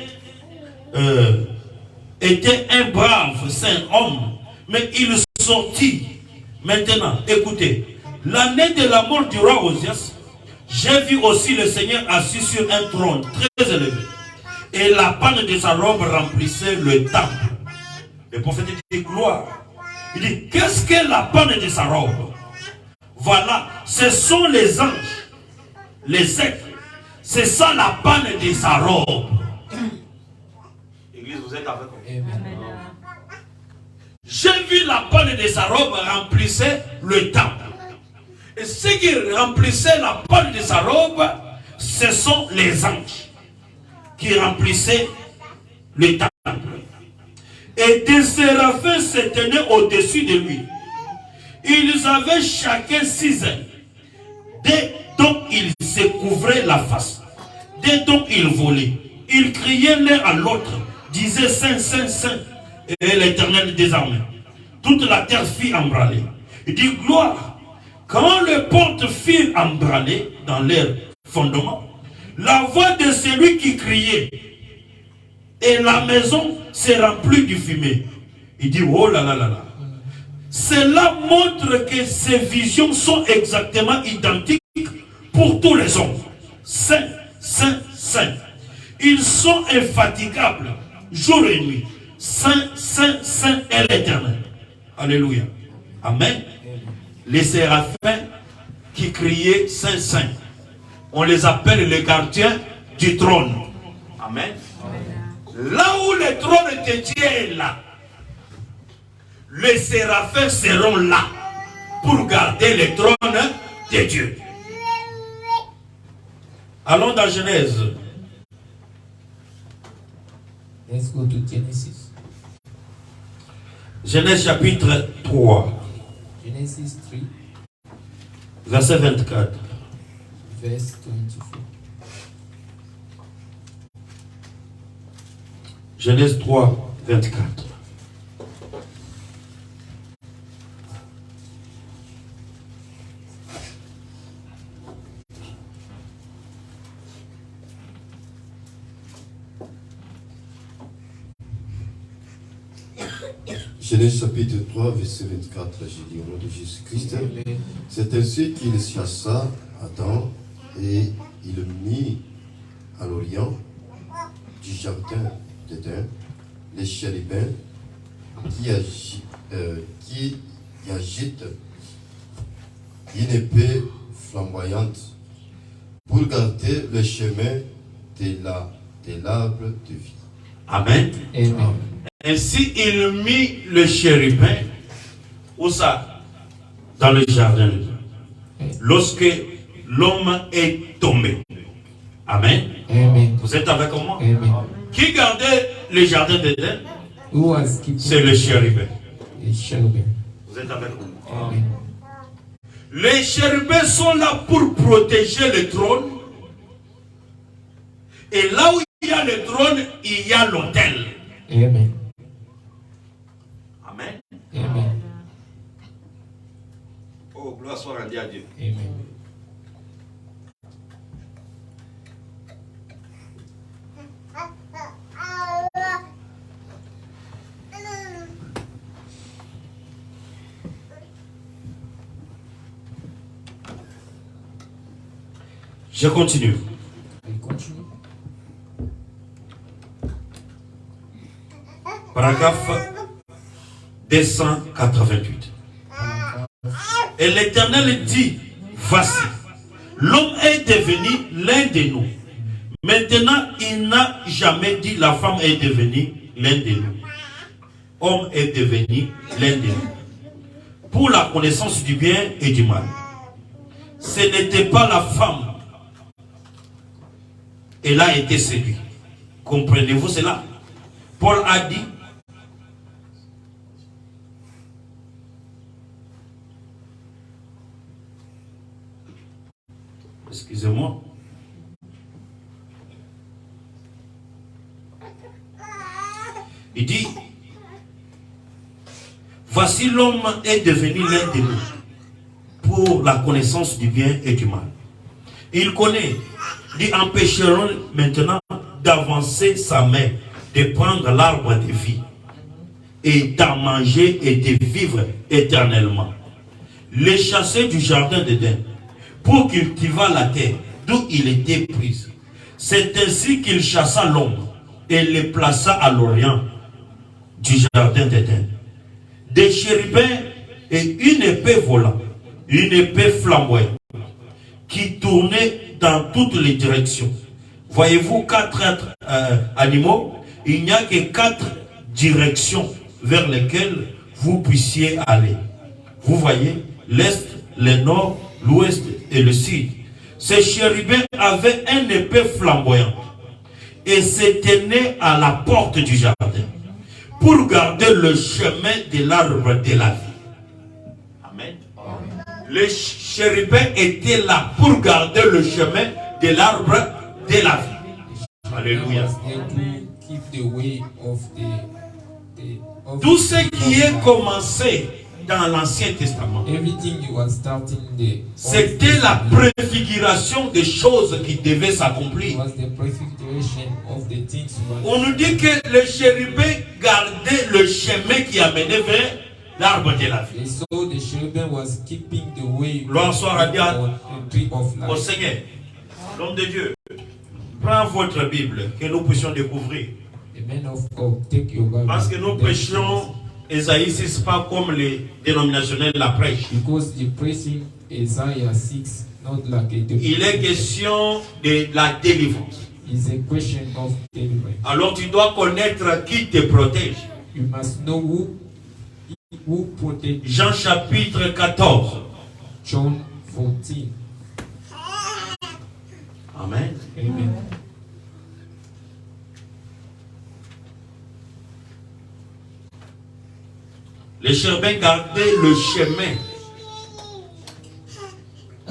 un brave saint homme, mais il sortit. Maintenant, écoutez, l'année de la mort du roi Osias, j'ai vu aussi le Seigneur assis sur un trône très élevé, et la panne de sa robe remplissait le temple. Le prophète dit gloire. Il dit, qu'est-ce que la panne de sa robe? Voilà, ce sont les anges, les êtres. C'est ça la panne de sa robe. Église, vous êtes avec moi?
Amen.
J'ai vu la panne de sa robe remplissait le temple. Et ce qui remplissait la panne de sa robe, ce sont les anges qui remplissaient le temple. Et des séraphins se tenaient au-dessus de lui. Ils avaient chacun 6 ailes, dont ils se couvraient la face, dont ils volaient. Ils criaient l'un à l'autre, disaient Saint, Saint, Saint, et l'Éternel des armées. Toute la terre fit embraler. Il dit gloire. Quand les portes firent embraler dans leur fondement, la voix de celui qui criait, et la maison s'est remplie du fumée. Il dit oh là là là là. Cela montre que ces visions sont exactement identiques pour tous les hommes. Saint, Saint, Saint. Ils sont infatigables, jour et nuit. Saint, Saint, Saint est l'Éternel. Alléluia. Amen. Les séraphins qui criaient Saint, Saint, on les appelle les gardiens du trône. Amen. Là où le trône de Dieu est là, les séraphins seront là pour garder le trône de Dieu. Allons dans Genèse.
Let's go to Genesis.
Genèse chapitre 3,
Genesis 3,
verset 24.
verse 24.
Genèse 3, 24.
Genèse chapitre 3, verset 24, j'ai dit au nom de Jésus-Christ. C'est ainsi qu'il chassa Adam et il le mit à l'orient du jardin d'Éden, les chérubins qui agitent une épée flamboyante pour garder le chemin de l'arbre de vie.
Amen.
Amen.
Ainsi, il mit le chérubin, où ça? Dans le jardin. Lorsque l'homme est tombé. Amen.
Amen.
Vous êtes avec moi?
Amen.
Qui gardait le jardin d'Éden?
Who was keeping
C'est le chérubin.
the cherubim?
Vous êtes avec moi?
Amen.
Les chérubins sont là pour protéger le trône. Et là où il y a le trône, il y a l'autel.
Amen.
Amen.
Amen.
Oh, gloire soit rendue à Dieu.
Amen.
Je continue.
Il continue.
Paragraphe 288. Et l'Éternel dit, voici, l'homme est devenu l'un de nous. Maintenant, il n'a jamais dit la femme est devenue l'un de nous. Homme est devenu l'un de nous. Pour la connaissance du bien et du mal. Ce n'était pas la femme. Elle a été séduite. Comprenez-vous cela? Paul a dit, excusez-moi. Il dit, voici l'homme est devenu l'un de nous pour la connaissance du bien et du mal. Il connaît, dit, empêcheront maintenant d'avancer sa main, de prendre l'arbre de vie et d'en manger et de vivre éternellement. Les chasser du jardin d'Éden pour cultiver la terre d'où il était pris. C'est ainsi qu'il chassa l'homme et le plaça à l'orient du jardin d'Éden. Des chérubins et une épée volant, une épée flamboyante, qui tournait dans toutes les directions. Voyez-vous 4 animaux, il n'y a que 4 directions vers lesquelles vous puissiez aller. Vous voyez, l'est, le nord, l'ouest et le sud. Ces chérubins avaient une épée flamboyante et se tenaient à la porte du jardin pour garder le chemin de l'arbre de la vie. Amen. Les chérubins étaient là pour garder le chemin de l'arbre de la vie. Alléluia. Tout ce qui est commencé dans l'Ancien Testament, c'était la préfiguration des choses qui devaient s'accomplir. On nous dit que les chérubins gardaient le chemin qui amenait vers l'arbre de la vie. Gloire soit à Dieu, au Seigneur. L'homme de Dieu, prends votre Bible que nous puissions découvrir. Parce que nous prêchons Esaïe 6 pas comme les dénominationnels la prêchent. Il est question de la délivrance. Alors tu dois connaître qui te protège. Jean chapitre 14.
John 14.
Amen.
Amen.
Les chérubins gardaient le chemin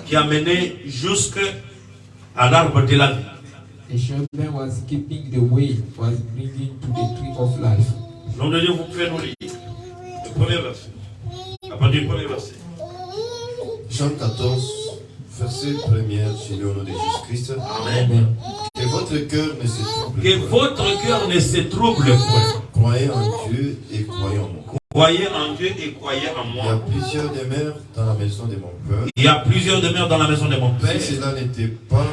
qui a mené jusqu'à l'arbre de la vie.
The shepherd was keeping the way, was bringing to the tree of life.
Nom de Dieu, vous pouvez nous lire le premier verset. À partir du premier verset.
Jean 14, verset 1er, Seigneur au nom de Jésus-Christ.
Amen.
Que votre cœur ne se trouble
Que
point.
votre cœur ne se trouble point.
Croyez en Dieu et croyez en moi.
Croyez en Dieu et croyez en
Il y a
moi.
plusieurs demeures dans la maison de mon Père.
Il y a plusieurs demeures dans la maison de mon Père.
Si cela n'était pas,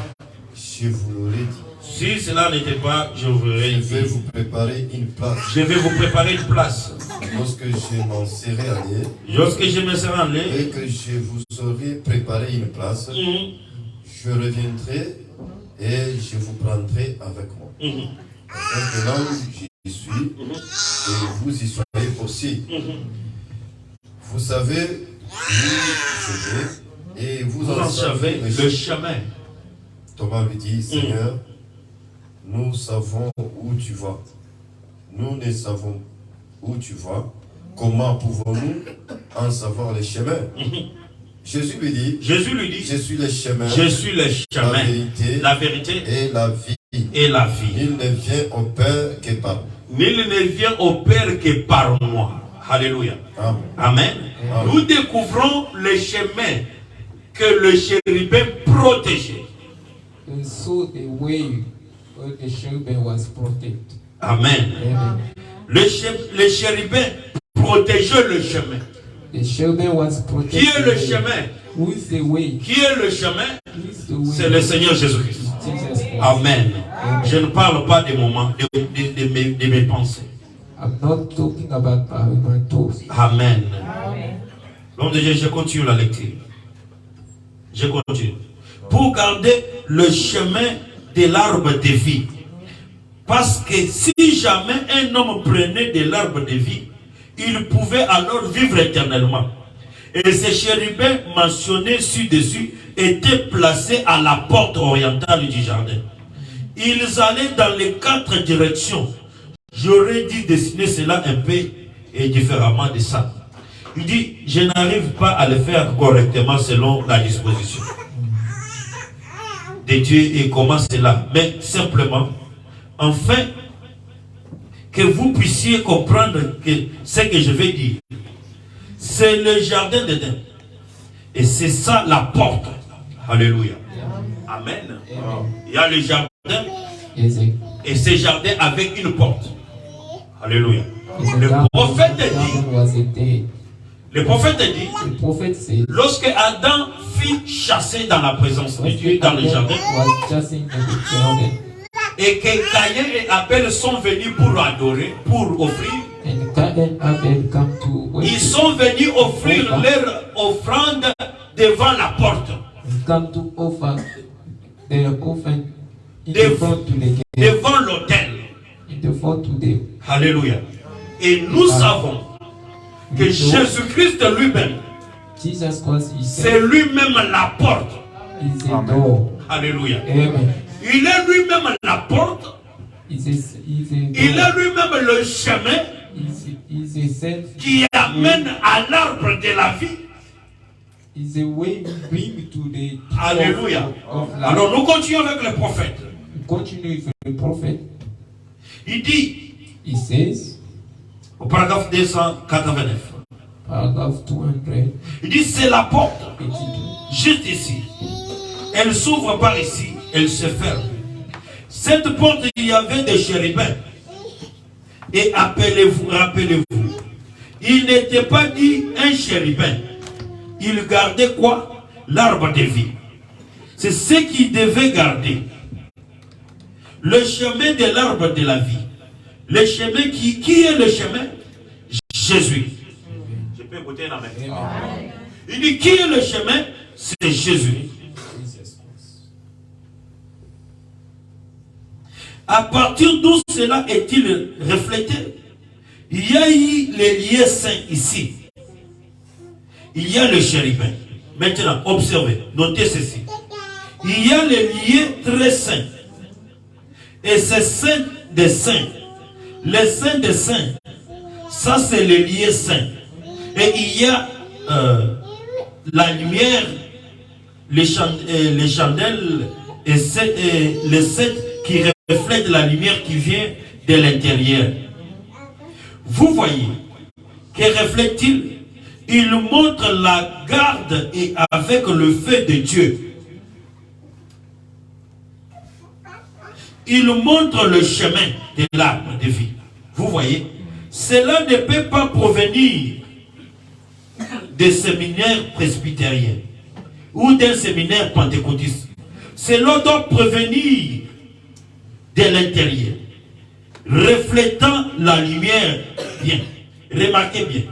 je vous l'aurais dit.
Si cela n'était pas, je vous l'aurais
Je vais
dit.
vous préparer une place.
Je vais vous préparer une place.
Lorsque je m'en serai allé
Lorsque je me serai allé,
et que je vous aurai préparé une place, je reviendrai et je vous prendrai avec moi. Afin que là où j'y suis, et vous y soyez aussi. Vous savez où je vais et vous en savez
le chemin.
Thomas lui dit, Seigneur, nous savons où tu vas. Nous ne savons où tu vas. Comment pouvons-nous en savoir le chemin? Jésus lui dit, je suis le chemin,
je suis le chemin,
la vérité
et la vie.
Il ne vient au Père que par moi.
Nul ne vient au Père que par moi. Alléluia.
Amen.
Amen. Nous découvrons le chemin que le chérubin protégeait.
And so the way where the cherubim was protected.
Amen.
Amen.
Le chérubin protégeait le chemin.
The cherubim was protected.
Qui est le chemin?
Who is the way?
Qui est le chemin?
Who is
C'est le Seigneur Jésus-Christ. Amen. Je ne parle pas des moments, de mes pensées.
I'm not talking about my thoughts.
Amen. Donc déjà, je continue la lecture. Je continue. Pour garder le chemin de l'arbre de vie. Parce que si jamais un homme prenait de l'arbre de vie, il pouvait alors vivre éternellement. Et ces chérubins mentionnés ci-dessus étaient placés à la porte orientale du jardin. Ils allaient dans les 4 directions. J'aurais dû dessiner cela un peu et différemment de ça. Il dit, je n'arrive pas à le faire correctement selon la disposition de Dieu et comment cela. Mais simplement, enfin, que vous puissiez comprendre que ce que je vais dire, c'est le jardin d'Éden. Et c'est ça la porte. Alléluia. Amen. Il y a le jardin et ce jardin avec une porte. Alléluia. Le prophète dit, lorsque Adam fut chassé dans la présence de Dieu, dans le jardin, et que Caïn et Abel sont venus pour adorer, pour offrir, ils sont venus offrir leur offrande devant la porte. Devant l'autel. Alléluia. Et nous savons que Jésus-Christ lui-même, c'est lui-même la porte. Alléluia. Il est lui-même la porte. Il est lui-même le chemin qui amène à l'arbre de la vie. Alléluia. Alors nous continuons avec le prophète. Il dit, au paragraphe 289, il dit, c'est la porte, juste ici. Elle s'ouvre par ici, elle se ferme. Cette porte, il y avait des chérubins. Et rappelez-vous, il n'était pas dit un chérubin. Il gardait quoi? L'arbre de vie. C'est ce qu'il devait garder. Le chemin de l'arbre de la vie. Le chemin qui est le chemin? Jésus. Je peux écouter la main. Il dit, qui est le chemin? C'est Jésus. À partir d'où cela est-il reflété? Il y a eu les lieux saints ici. Il y a le chérubin. Maintenant, observez, notez ceci. Il y a les lieux très saints. Et c'est saint des saints. Les saints des saints. Ça, c'est les lieux saints. Et il y a la lumière, les chandelles et les 7 qui reflètent la lumière qui vient de l'intérieur. Vous voyez, que reflète-t-il? Il montre la garde et avec le feu de Dieu. Il montre le chemin de l'arbre de vie. Vous voyez, cela ne peut pas provenir des séminaires presbytériens ou d'un séminaire pentecôtiste. Cela doit provenir de l'intérieur, reflétant la lumière bien. Remarquez bien.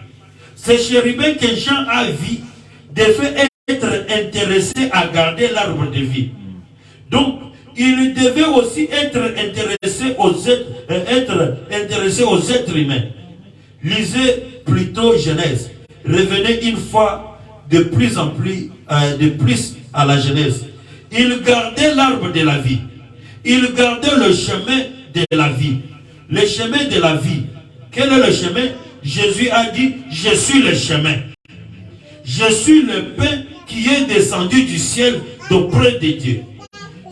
Ces chérubins que Jean a vus devaient être intéressés à garder l'arbre de vie. Donc, ils devaient aussi être intéressés aux êtres humains. Lisez plutôt Genèse. Revenez une fois de plus en plus, à la Genèse. Ils gardaient l'arbre de la vie. Ils gardaient le chemin de la vie. Le chemin de la vie. Quel est le chemin? Jésus a dit, je suis le chemin. Je suis le pain qui est descendu du ciel d'auprès de Dieu.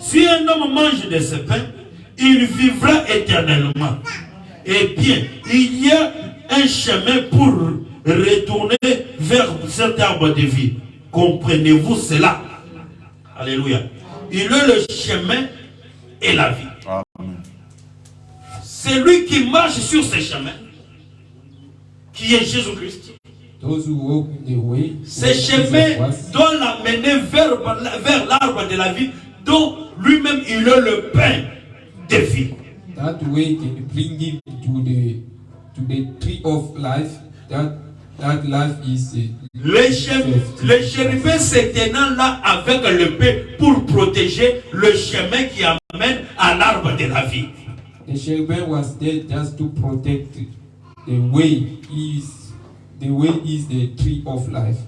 Si un homme mange de ce pain, il vivra éternellement. Et bien, il y a un chemin pour retourner vers cet arbre de vie. Comprenez-vous cela? Alléluia. Il est le chemin et la vie. C'est lui qui marche sur ce chemin, qui est Jésus-Christ.
Those who walk in the way,
Ce chemin doit l'amener vers l'arbre de la vie, dont lui-même il est le pain de vie.
That way can bring him to the tree of life. That life is
Le chérubin se tenant là avec l'épée pour protéger le chemin qui amène à l'arbre de la vie.
The cherubim was there just to protect the way is the tree of life.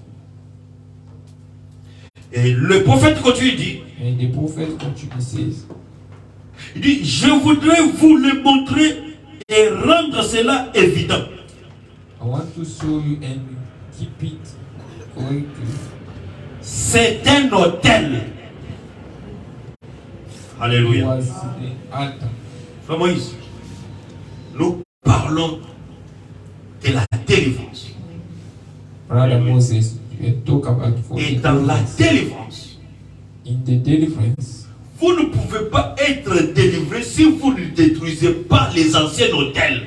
Et le prophète continue, dit,
And the prophet continues says,
il dit, je voudrais vous le montrer et rendre cela évident.
I want to show you and keep it correctly.
C'est un autel.
It
Alléluia.
was the altar.
Frère Moïse, nous parlons de la délivrance.
Brother Moses, you talk about for
Et
the
dans la
deliverance.
délivrance,
In the deliverance,
vous ne pouvez pas être délivré si vous ne détruisez pas les anciens hôtels.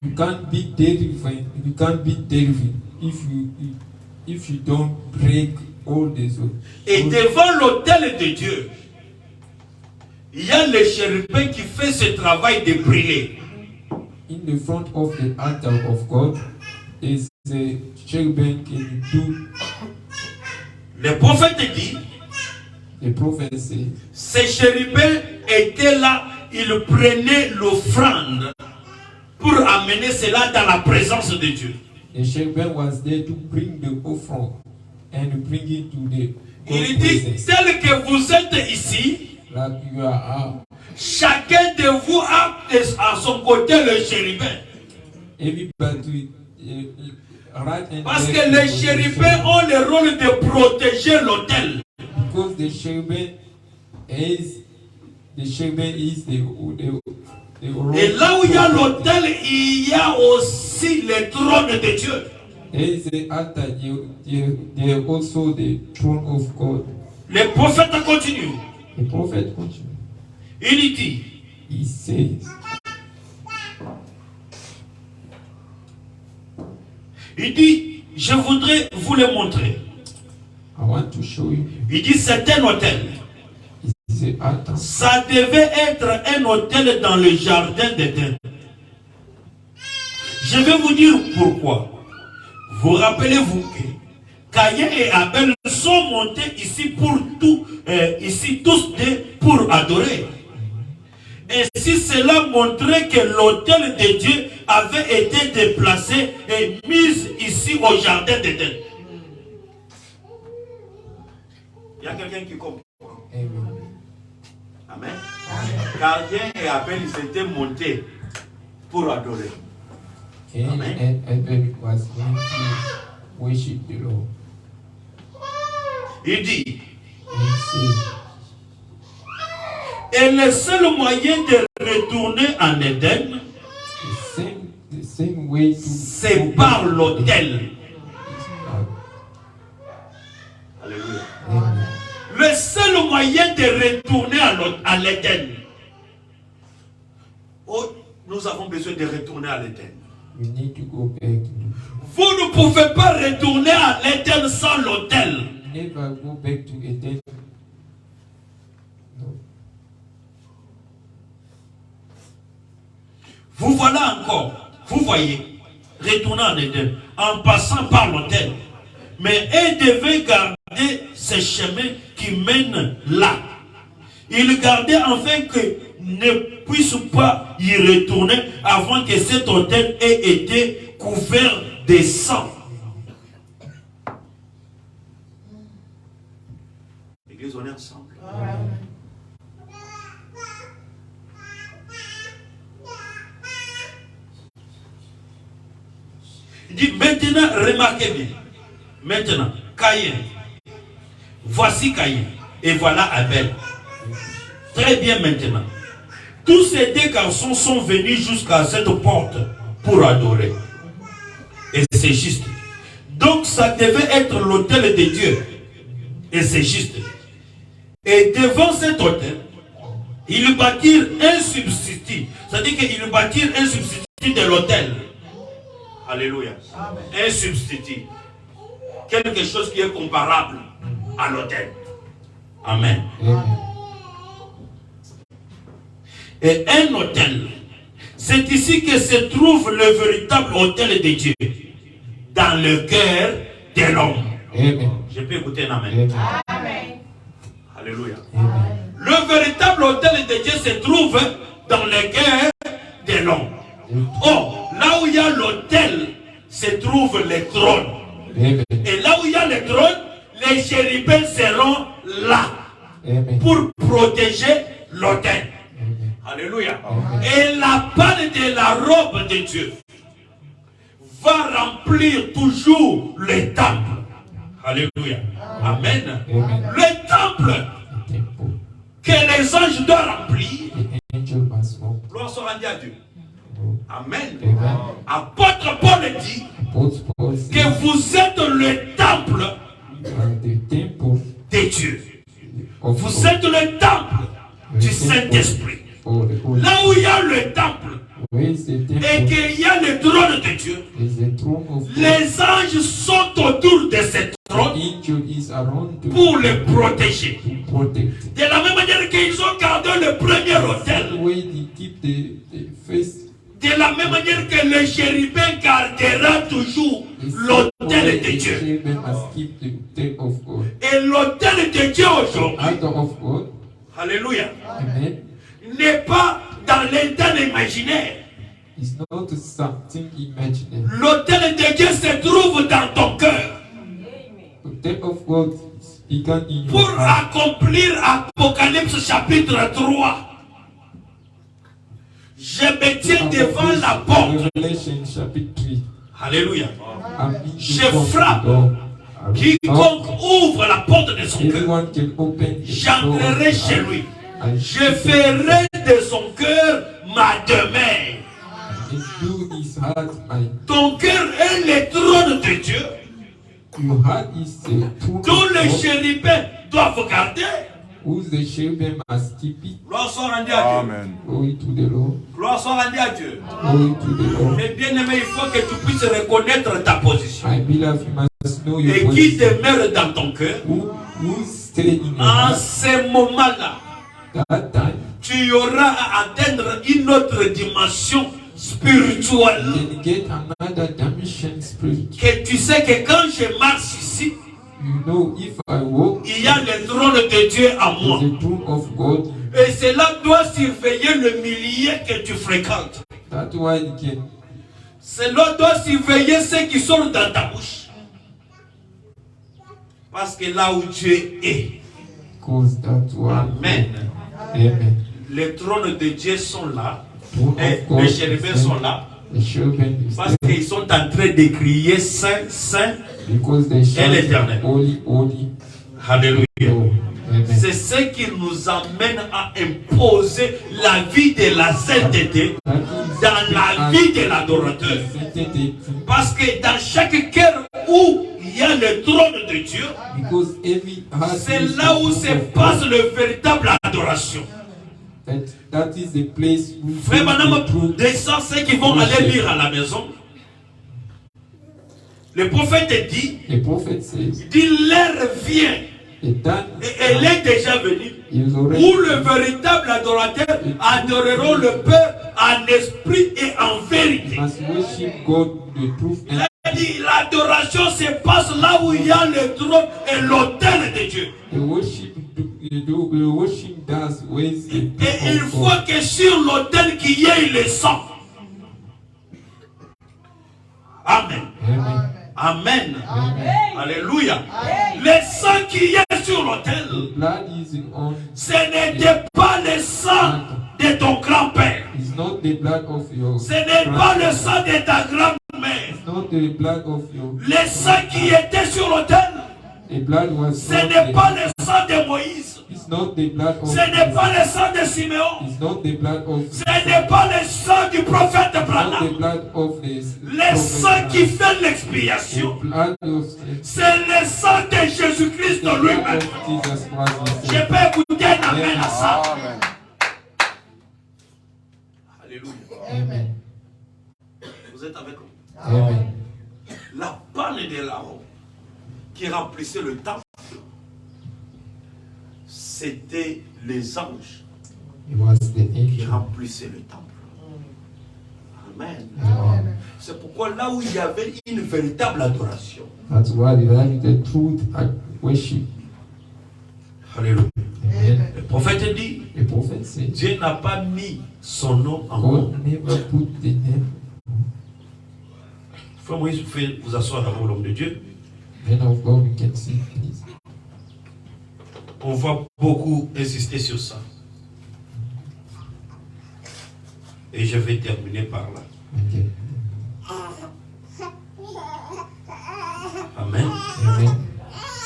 you can't be delivered. You can't be delivered if you don't break all these.
Et devant l'autel de Dieu, il y a le chérubin qui fait ce travail de brûler.
In the front of the altar of God is the cherubim can do.
Le prophète dit,
The prophet said,
ces chérubins étaient là, ils prenaient l'offrande pour amener cela dans la présence de Dieu.
the cherubim was there to bring the offering and bring it to the God
Il dit,
presence.
tel que vous êtes ici,
Like you are,
chacun de vous a à son côté le chérubin.
everybody right and
Parce
left
que les
because the
chérubins ont le rôle de protéger l'autel.
because the cherubim is the
Et là où il y a l'autel, il y a aussi le trône de Dieu.
there is the altar. There also the throne of God.
Le prophète continue.
The prophet continues.
Il dit,
He says,
il dit, je voudrais vous le montrer.
I want to show you.
Il dit, c'est un hôtel.
It's the altar.
Ça devait être un hôtel dans le jardin d'Éden. Je vais vous dire pourquoi. Vous rappelez-vous que Caïn et Abel sont montés ici tous deux pour adorer. Et si cela montrait que l'autel de Dieu avait été déplacé et mis ici au jardin d'Éden. Il y a quelqu'un qui comprend.
Amen.
Amen. Caïn et Abel, ils étaient montés pour adorer.
Cain
Amen.
and Abel was going to worship the Lord.
Il dit,
And he said,
et le seul moyen de retourner en Éden,
the same way to
c'est par l'autel. Alléluia.
Amen.
Le seul moyen de retourner à l'Éden. Oh, nous avons besoin de retourner à l'Éden.
You need to go back to
Vous ne pouvez pas retourner à l'Éden sans l'autel.
never go back to Eden. No.
Vous voilà encore, vous voyez, retourner en Éden en passant par l'autel. Mais il devait garder ce chemin qui mène là. Il gardait afin que ne puisse pas y retourner avant que cet autel ait été couvert de sang. L'église, on est ensemble. Il dit maintenant, remarquez bien. Maintenant, Caïn. Voici Caïn. Et voilà Abel. Très bien maintenant. Tous ces deux garçons sont venus jusqu'à cette porte pour adorer. Et c'est juste. Donc ça devait être l'autel de Dieu. Et c'est juste. Et devant cet autel, ils bâtirent un substitut. C'est-à-dire qu'ils bâtirent un substitut de l'autel. Alléluia. Un substitut. quelque chose qui est comparable à l'autel. Amen. Et un autel, c'est ici que se trouve le véritable autel de Dieu, dans le cœur de l'homme. Je peux écouter un amen.
Amen.
Alléluia.
Amen.
Le véritable autel de Dieu se trouve dans le cœur de l'homme. Oh, là où il y a l'autel, se trouve le trône. Et là où il y a le trône, les chérubins seront là pour protéger l'autel. Alléluia. Et la panne de la robe de Dieu va remplir toujours le temple. Alléluia. Amen. Le temple que les anges doivent remplir. Gloire soit rendue à Dieu. Amen. Apôtre Paul dit que vous êtes le temple de Dieu. Vous êtes le temple du Saint-Esprit. Là où il y a le temple et qu'il y a le trône de Dieu, les anges sont autour de ce trône pour le protéger. De la même manière qu'ils ont gardé le premier autel, de la même manière que le chérubin gardera toujours l'autel de Dieu. Et l'autel de Dieu aujourd'hui, alléluia, n'est pas dans l'interne imaginaire. L'autel de Dieu se trouve dans ton cœur. Pour accomplir Apocalypse chapitre 3. Je me tiens devant la porte. Alléluia. Je frappe. Quiconque ouvre la porte de son cœur, j'entrerai chez lui. Je ferai de son cœur ma demeure. Ton cœur est le trône de Dieu, dont les chérubins doivent garder. Gloire soit rendue à Dieu. Gloire soit rendue à Dieu. Mais bien aimé, il faut que tu puisses reconnaître ta position. Et qui demeure dans ton cœur. En ce moment-là, tu auras à atteindre une autre dimension spirituelle. Que tu sais que quand je marche ici, il y a le trône de Dieu à moi. Et cela doit surveiller le millier que tu fréquentes. Cela doit surveiller ceux qui sont dans ta bouche. Parce que là où Dieu est, Amen. Les trônes de Dieu sont là. Et les chérubins sont là. Parce qu'ils sont en train de crier Saint, Saint et l'Éternel. Alléluia. C'est ce qui nous amène à imposer la vie de la sainteté dans la vie de l'adorateur. Parce que dans chaque cœur où il y a le trône de Dieu, c'est là où se passe le véritable adoration.
That is the place
Frère Madame, descend ceux qui vont aller lire à la maison. Le prophète dit, l'heure vient, et elle est déjà venue, où le véritable adorateur adoreront le Père en esprit et en vérité. Il a dit, l'adoration se passe là où il y a le trône et l'autel de Dieu. Et il faut que sur l'autel qu'il y ait le sang. Amen. Amen. Alléluia. Le sang qui est sur l'autel, ce n'était pas le sang de ton grand-père. Ce n'est pas le sang de ta grand-mère. Le sang qui était sur l'autel, ce n'est pas le sang de Moïse. Ce n'est pas le sang de Siméon. Ce n'est pas le sang du prophète Branham. Le sang qui fait l'expiation, c'est le sang de Jésus-Christ lui-même. Je peux écouter un amen à ça. Alléluia.
Amen.
Vous êtes avec nous?
Amen.
La panne de la robe qui remplissaient le temple, c'était les anges
It was the
qui
angel.
remplissaient le temple. Amen.
Amen.
C'est pourquoi là où il y avait une véritable adoration,
That's why we have the truth and worship.
alléluia.
Amen.
Le prophète dit,
The prophet said,
Dieu n'a pas mis son nom en moi.
God never put the name.
Frère Moïse, vous pouvez vous asseoir d'abord l'homme de Dieu.
Men of God, you can see, please.
On va beaucoup insister sur ça. Et je vais terminer par là.
Okay.
Amen.
Amen.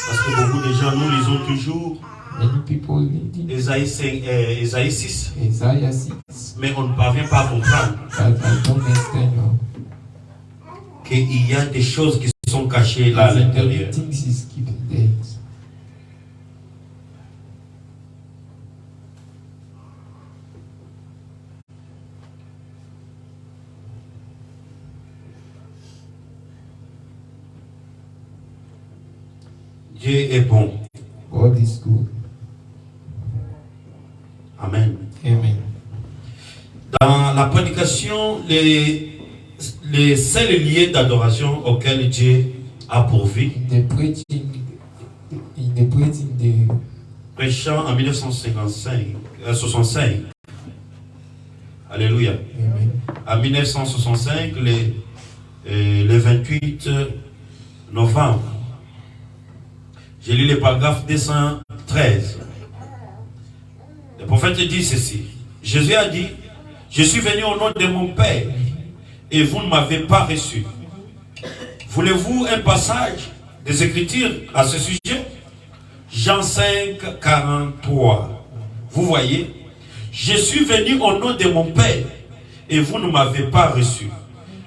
Parce que beaucoup de gens, nous lisons toujours
Many people reading
Ésaïe 6,
Isaiah 6,
mais on ne parvient pas à comprendre
but I don't understand now.
qu'il y a des choses qui sont cachées là à l'intérieur.
Things is keeping there.
Dieu est bon.
God is good.
Amen.
Amen.
Dans la prédication, les seuls lieux d'adoration auxquels Dieu a pourvu,
In the preaching, the
prêchant en 65. Alléluia.
Amen.
En 1965, le 28 novembre, j'ai lu le paragraphe 213. Le prophète dit ceci. Jésus a dit, je suis venu au nom de mon Père et vous ne m'avez pas reçu. Voulez-vous un passage des Écritures à ce sujet? Jean 5, 43. Vous voyez, je suis venu au nom de mon Père et vous ne m'avez pas reçu.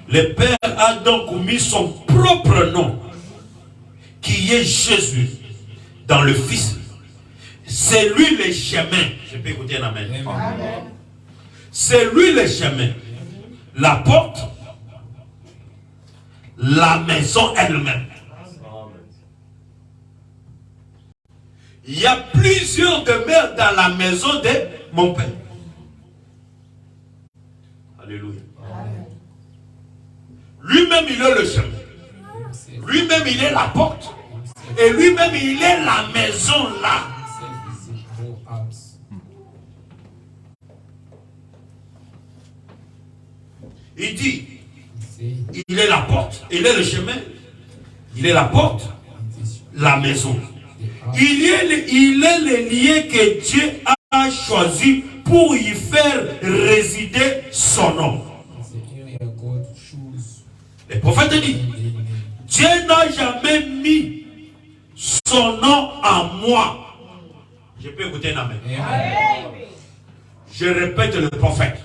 Le Père a donc mis son propre nom, qui est Jésus, dans le Fils. C'est lui le chemin. Je peux écouter un amen.
Amen.
C'est lui le chemin. La porte, la maison elle-même. Il y a plusieurs demeures dans la maison de mon Père. Alléluia. Lui-même, il est le chemin. Lui-même, il est la porte. Et lui-même, il est la maison là. Il dit, il est la porte, il est le chemin, il est la porte, la maison. Il est le lieu que Dieu a choisi pour y faire résider son nom. Le prophète dit, Dieu n'a jamais mis son nom en moi. Je peux écouter un amen. Je répète le prophète.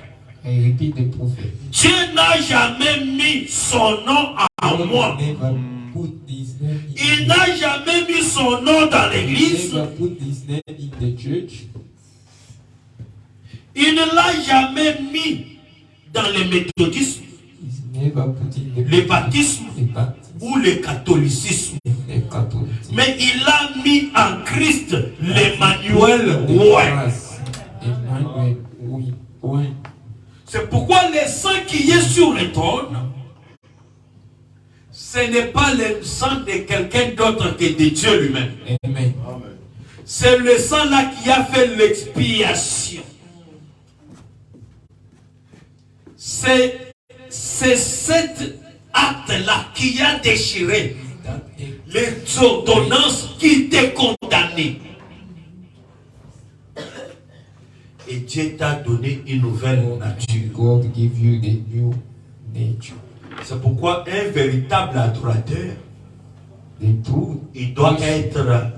I repeat the prophet.
Dieu n'a jamais mis son nom en moi.
Never put his name
Il n'a jamais mis son nom dans l'église.
Never put his name in the church.
Il ne l'a jamais mis dans le méthodisme,
He's never put in the
le baptisme
the baptism,
ou le catholicisme.
the Catholicism.
Mais il l'a mis en Christ, l'Emmanuel. Ouais.
Emmanuel, oui, oui.
C'est pourquoi le sang qui est sur le trône, ce n'est pas le sang de quelqu'un d'autre que de Dieu lui-même.
Amen.
C'est le sang là qui a fait l'expiation. C'est cet acte-là qui a déchiré
That
les ordonnances qui étaient condamnées. Et Dieu t'a donné une nouvelle nature.
God give you the new nature.
C'est pourquoi un véritable adorateur,
The truth
il doit être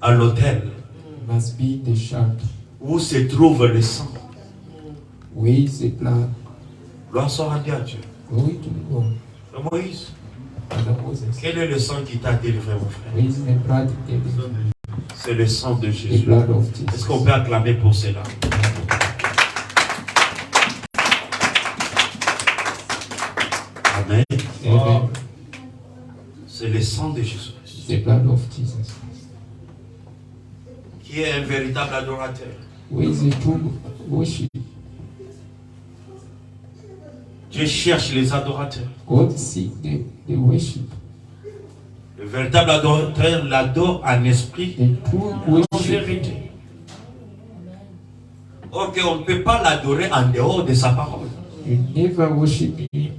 à l'autel
must be in the shadow.
où se trouve le sang.
Where is the blood?
Gloire soit rendue à Dieu.
Glory to God.
Frère Moïse,
Father Moses.
quel est le sang qui t'a délivré, mon frère?
Where is the blood?
C'est le sang de
The
Jésus.
blood of
Est-ce
Jesus.
qu'on peut acclamer pour cela? Amen.
Amen.
C'est le sang de Jésus.
The blood of Jesus.
Qui est un véritable adorateur?
Who is a true worship?
Dieu cherche les adorateurs.
God seek the worship.
Le véritable adorateur l'adore en esprit
The true
en
worship.
vérité. Ok, on ne peut pas l'adorer en dehors de sa parole.
You never worship him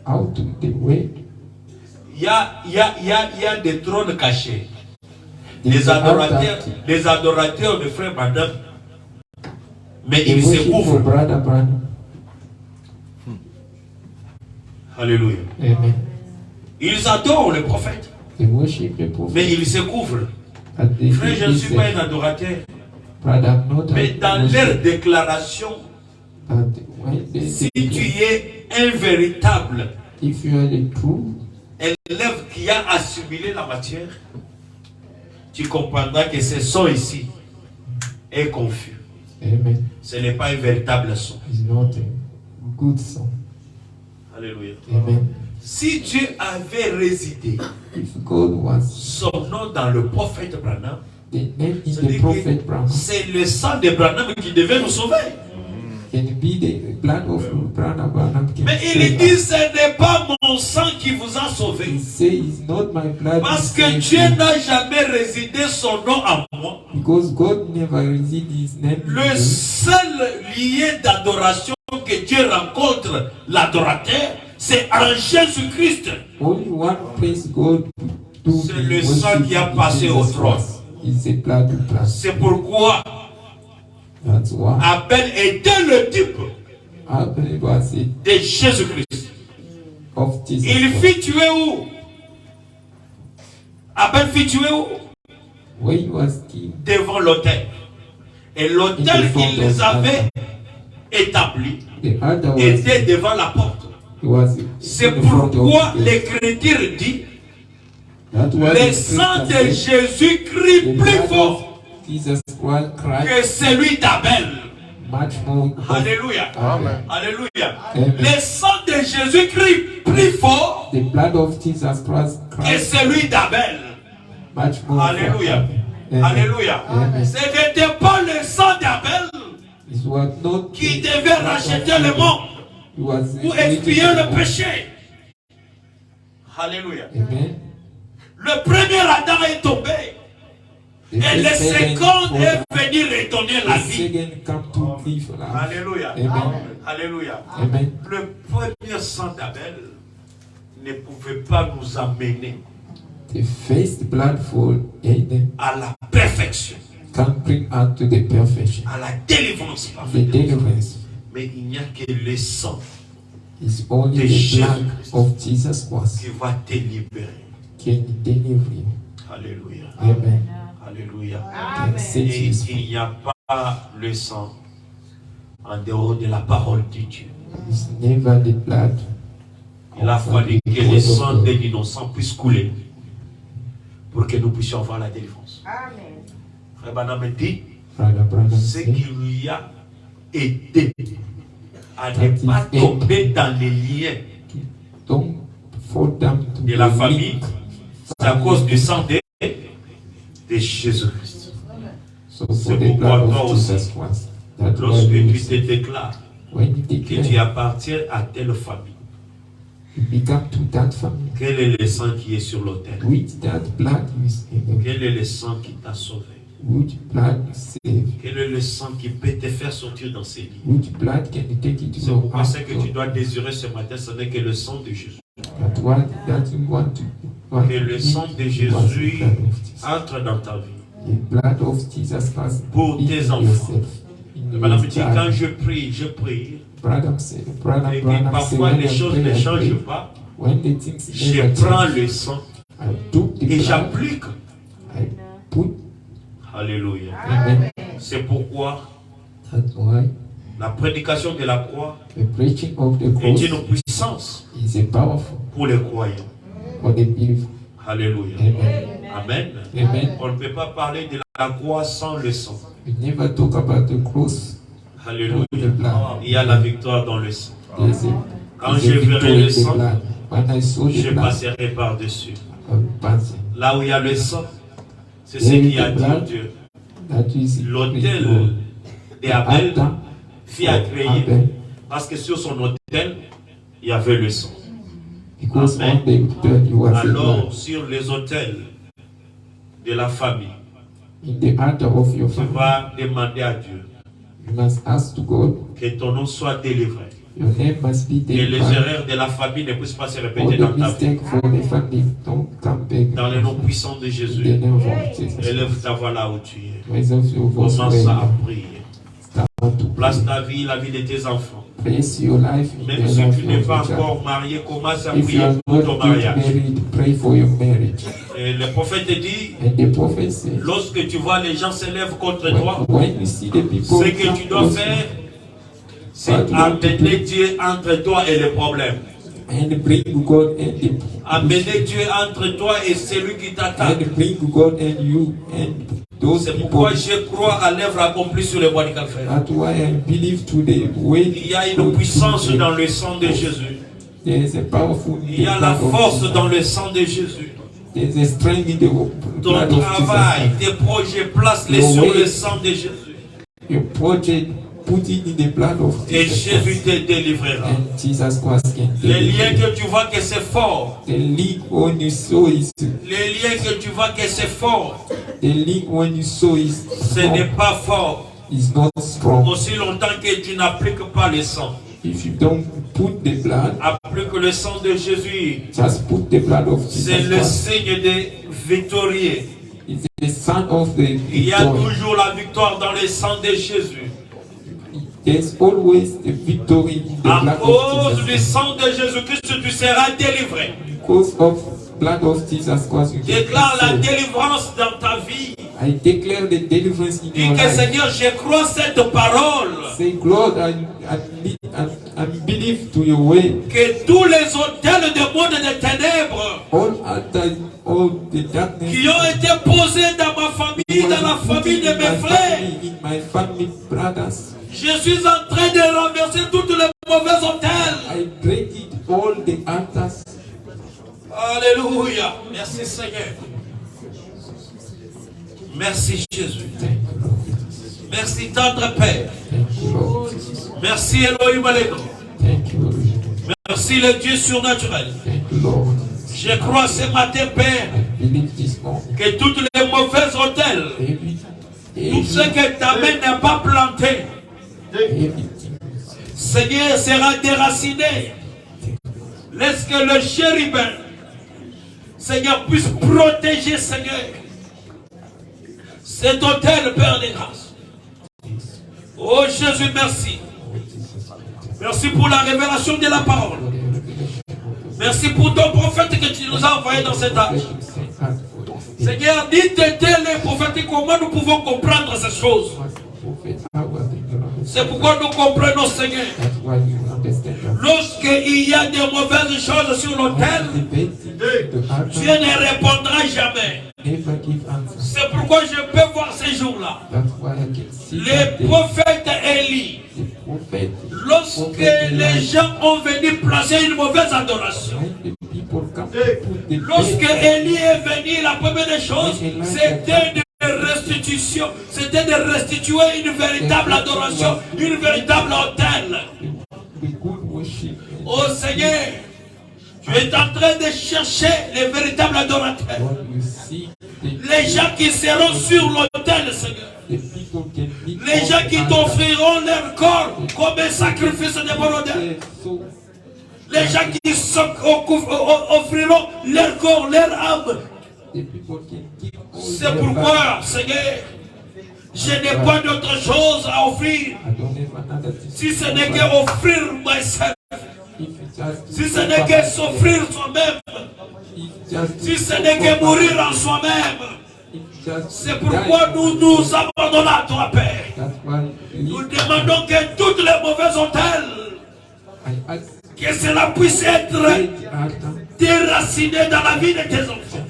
out of the way.
Il y a des trônes cachés. Les adorateurs de frère Branham, mais
The
ils se
worship for
couvrent.
Brother Branham.
Alléluia.
Amen.
Ils adorent le prophète,
They worship the prophet.
mais ils se couvrent.
And they
Frère, je ne suis pas un
say,
adorateur,
Brother, I'm not
mais dans
worship.
leur déclaration,
And when they
si
declare,
tu es un véritable
if you are the true
élève qui a assimilé la matière, tu comprendras que ce son ici est confus.
Amen.
Ce n'est pas un véritable son.
It's not a good song.
Alléluia.
Amen.
Si Dieu avait résidé
If God was
son nom dans le prophète Branham,
the name in
ça
the
dit que
prophet Branham,
c'est le sang de Branham qui devait nous sauver.
can be the blood of Brother Branham. Can
Mais il
save
dit,
us.
ce n'est pas mon sang qui vous a sauvé.
He says, it's not my blood.
Parce
that
que
saves
Dieu
you.
n'a jamais résidé son nom en moi.
Because God never received his name. in
Le
you.
seul lien d'adoration que Dieu rencontre l'adorateur, c'est en Jésus-Christ.
Only one place God do
C'est
the
le sang
worship
qui a
in
passé au
Jesus
trône.
Christ. It's the blood of Christ.
C'est pourquoi
That's why
Abel était le type
Abel was it
de Jésus-Christ.
of Jesus
Il
Christ.
fit tuer où? Abel fit tuer où?
When he was king,
Devant l'autel. Et l'autel qu'ils avaient établi
the other was
était devant la porte.
he was
C'est
in the front
pourquoi
of the-
l'Écriture dit
That was
le
the
sang de
scripture said,
Jésus-Christ
the
plus
blood
fort
of Jesus Christ
que celui d'Abel.
much more.
Alléluia.
Amen.
Alléluia.
Amen.
Le sang de Jésus-Christ plus fort
The blood of Jesus
que
Christ
celui d'Abel.
much more.
Alléluia.
Amen.
Alléluia.
Amen.
Ce n'était pas le sang d'Abel
It was not
qui
the
devait
blood of
racheter le
Jesus.
monde
It was
ou expier le péché. Alléluia.
Amen.
Le premier Adam est tombé
The
et le
first
second
second
est venu redonner la
the
vie.
second come to live life.
Alléluia.
Amen.
Alléluia.
Amen.
Le premier sang d'Abel ne pouvait pas nous amener
The first blood for Adam
à la perfection,
can bring us to the perfection.
à la délivrance
The
parfaite.
deliverance
Mais il n'y a que le sang
is only
de
the
Jésus
blood
Christ
of Jesus Christ
qui va te libérer.
can deliver you.
Alléluia.
Amen.
Alléluia.
Can set
Et
you free.
il n'y a pas le sang en dehors de la parole de Dieu.
It's never the blood.
Il a
of
fallu
the
que
word
le
of
sang
God.
d'un innocent puisse couler pour que nous puissions avoir la délivrance. Frère Branham dit
Brother Branham
ce
said,
qui lui a aidé à ne
That
pas
is
tomber dans les liens
don't fall down to
de la
the
famille,
link.
c'est à cause du sang de Jésus-Christ.
So
C'est
for the
pourquoi
blood
toi
of
aussi,
Jesus Christ. That's why
Lorsque
you
tu te
say,
déclares
when you
que tu
declare
appartiens à telle famille,
you become to that family,
quel est le sang qui est sur l'autel?
with that blood you save.
Quel est le sang qui t'a sauvé?
Which blood you save?
Quel est le sang qui peut te faire sortir dans ces lits?
Which blood can you take it to
C'est
your
pourquoi ce que tu
heart?
dois désirer ce matin, ce n'est que le sang de Jésus.
That one that you want to
Que le sang de Jésus entre dans ta vie.
the blood of Jesus Christ
Pour
in
tes enfants.
yourself. In
Madame
your
dit, quand
child.
je prie,
Brother said, brother,
et que
brother said,
parfois
when
les
I
choses
pray,
ne
I
changent
pray.
pas,
When the things
je
never
prends
change,
le sang
I took the
et
blood,
j'applique.
I put.
Alléluia.
Amen.
C'est pourquoi
That's why
la prédication de la croix
the preaching of the
est
cross
une puissance
is a powerful
pour les croyants.
for the believer.
Alléluia.
Amen.
Amen.
Amen.
On ne peut pas parler de la croix sans le sang.
We never talk about the cross
Alléluia.
with the blood.
Il y a la victoire dans le sang.
There's a,
Quand
there's
je
a
verrai
victory
le
in the
sang,
blood. When I saw the
je
blood,
passerai par-dessus.
I will pass it.
Là où il y a le sang, c'est ce qui attire Dieu. L'autel d'Abel fit agréer parce que sur son autel, il y avait le sang. Amen. Alors, sur les autels de la famille, tu vas demander à Dieu que ton nom soit délivré. Que les erreurs de la famille ne puissent pas se répéter dans ta vie. Dans le nom puissant de Jésus, élève ta voix là où tu es. Commence à prier. Place ta vie, la vie de tes enfants. Même si tu n'es pas encore marié, commence à prier pour ton mariage. Et le prophète dit, lorsque tu vois les gens s'élèvent contre toi, ce que tu dois faire, c'est amener Dieu entre toi et le problème. Amener Dieu entre toi et celui qui t'attaque. C'est pourquoi je crois à l'œuvre accomplie sur le bois du Calvaire. Il y a une puissance dans le sang de Jésus. Il y a la force dans le sang de Jésus. Ton travail, tes projets, place-les sur le sang de Jésus. Et Jésus te délivrera. Les liens que tu vois que c'est fort. Les liens que tu vois que c'est fort. Ce n'est pas fort. Aussi longtemps que tu n'appliques pas le sang. Applique le sang de Jésus. C'est le signe des victorieux. Il y a toujours la victoire dans le sang de Jésus.
There's always a victory in the blood
À
of
cause du sang de Jésus-Christ, tu seras délivré.
Because of blood of Jesus Christ, you
Déclare la
can be saved.
délivrance dans ta vie.
I declare the deliverance in
Dis
your
que
life.
Seigneur, je crois cette parole.
Say, Lord, I believe to your way.
Que tous les hôtels du monde des ténèbres
All the darkness
qui ont été posés dans ma famille, dans la famille de mes frères,
in my family, brothers,
je suis en train de renverser toutes les mauvais hôtels.
I break it, all the altars.
Alléluia. Merci Seigneur. Merci Jésus.
Thank you, Lord.
Merci tendre Père.
Thank you, Lord.
Merci Elohim Alego.
Thank you, Lord.
Merci le Dieu surnaturel.
Thank you, Lord.
Je crois ce matin, Père,
I believe this morning.
que toutes les mauvaises hôtels, tout ce que ta main n'a pas planté,
Everything.
Seigneur, sera déraciné. Laisse que le chérubin, Seigneur, puisse protéger, Seigneur, cet hôtel, Père des grâces. Oh Jésus, merci. Merci pour la révélation de la parole. Merci pour ton prophète que tu nous as envoyé dans cet âge. Seigneur, dites-le les prophètes comment nous pouvons comprendre ces choses. C'est pourquoi nous comprenons, Seigneur. Lorsqu'il y a de mauvaises choses sur l'autel, Dieu ne répondra jamais. C'est pourquoi je peux voir ces jours-là. Les prophètes Élie, lorsque les gens ont venu placer une mauvaise adoration, lorsque Élie est venu, la première des choses, c'était de restitution, c'était de restituer une véritable adoration, une véritable autel. Oh Seigneur, tu es en train de chercher les véritables adorateurs. Les gens qui seront sur l'autel, Seigneur. Les gens qui t'offriront leur corps comme un sacrifice de bon odeur. Les gens qui offriront leur corps, leur âme. C'est pourquoi, Seigneur, je n'ai pas d'autre chose à offrir. Si ce n'est qu'offrir myself. Si ce n'est que s'offrir soi-même. Si ce n'est que mourir en soi-même. C'est pourquoi nous nous abandonnons à toi, Père. Nous demandons que toutes les mauvaises hôtels, que cela puisse être déraciné dans la vie de tes enfants.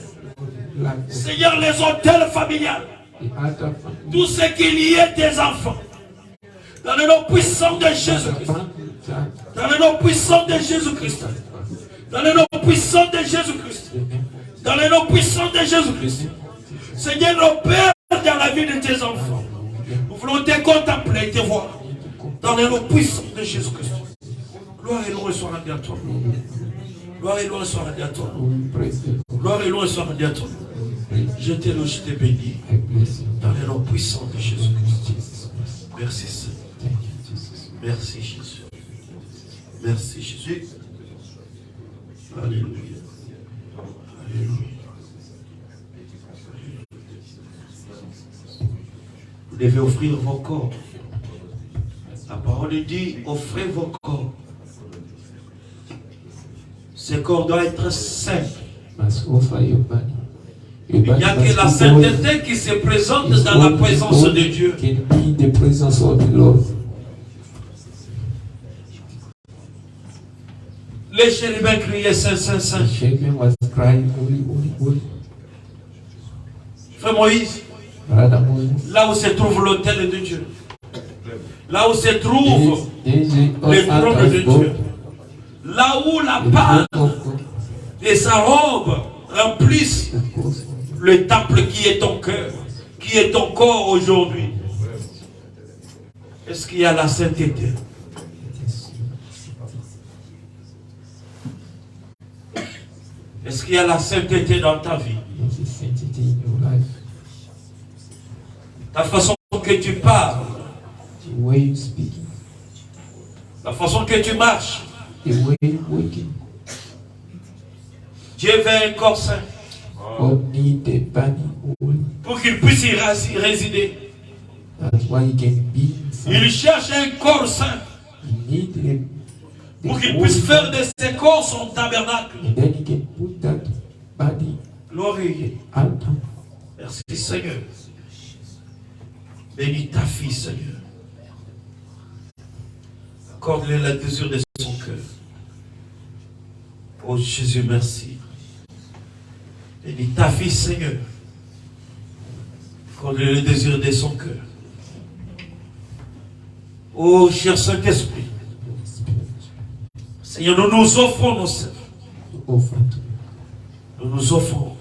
Seigneur, les hôtels familiales, tout ce qu'il y ait des enfants, dans le nom puissant de Jésus-Christ, dans le nom puissant de Jésus-Christ, dans le nom puissant de Jésus-Christ, Dans le nom puissant de Jésus-Christ. Seigneur, opère dans la vie de tes enfants. Nous voulons te contempler, te voir. Dans le nom puissant de Jésus-Christ. Gloire et louange soient rendues à toi. Gloire et louange soient rendues à toi. Gloire et louange soient rendues à toi. Je t'éloge, je te bénis. Dans le nom puissant de Jésus-Christ. Merci Seigneur. Merci Jésus. Merci Jésus. Alléluia. Alléluia. Vous devez offrir vos corps. La parole dit, offrez vos corps. Ces corps doivent être saints. Il n'y a que la sainteté qui se présente dans la présence de Dieu. Les chérubins criaient Saint, Saint, Saint. Frère Moïse, là où se trouve l'autel de Dieu, là où se trouve le trône de Dieu, là où la palme de sa robe remplissent le temple qui est ton cœur, qui est ton corps aujourd'hui. Est-ce qu'il y a la sainteté? Est-ce qu'il y a la sainteté dans ta vie? La façon que tu parles, la façon que tu marches. Dieu veut un corps saint pour qu'il puisse y résider. Il cherche un corps saint pour qu'il puisse faire de ce corps son tabernacle. Glorieux. Merci Seigneur. Bénis ta fille Seigneur. Accorde-lui la désir de son cœur. Oh Jésus, merci. Bénis ta fille Seigneur. Accorde-lui le désir de son cœur. Oh cher Saint-Esprit. Seigneur, nous nous offrons nos sœurs. Nous nous offrons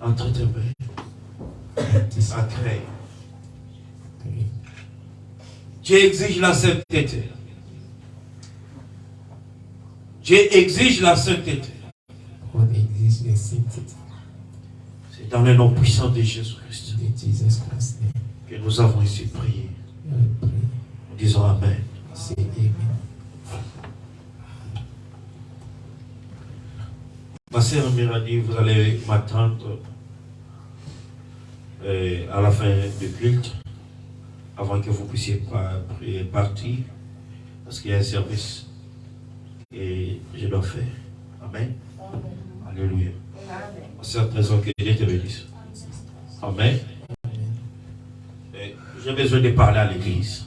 entre tes mains. Accueille. Dieu exige la sainteté. Dieu exige la sainteté. C'est dans le nom puissant de Jésus-Christ que nous avons ici prié. Nous disons Amen. Ma sœur Mirani, vous allez m'attendre à la fin du culte, avant que vous puissiez partir, parce qu'il y a un service et je dois faire. Amen. Alléluia. Ma sœur Trésor, que Dieu te bénisse. Amen. J'ai besoin de parler à l'église.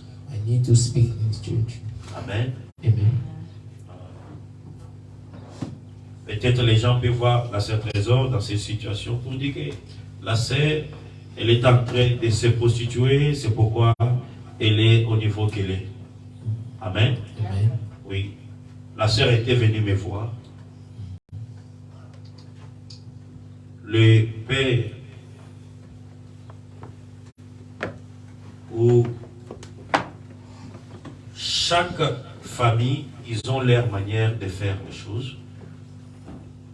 Amen.
Amen.
Peut-être les gens peuvent voir la sœur Trésor dans cette situation pour dire que la sœur, elle est en train de se prostituer, c'est pourquoi elle est au niveau qu'elle est. Amen.
Amen.
Oui. La sœur était venue me voir. Le père ou chaque famille, ils ont leur manière de faire les choses.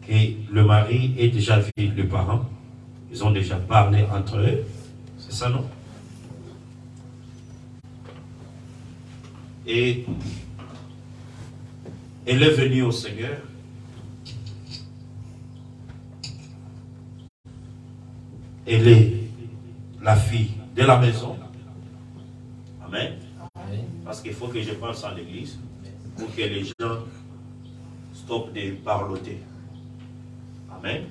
Et le mari est déjà vu le parent. Ils ont déjà parlé entre eux. C'est ça, non? Et elle est venue au Seigneur. Elle est la fille de la maison. Amen. Parce qu'il faut que je pense à l'église pour que les gens stoppent de parloter. Amen.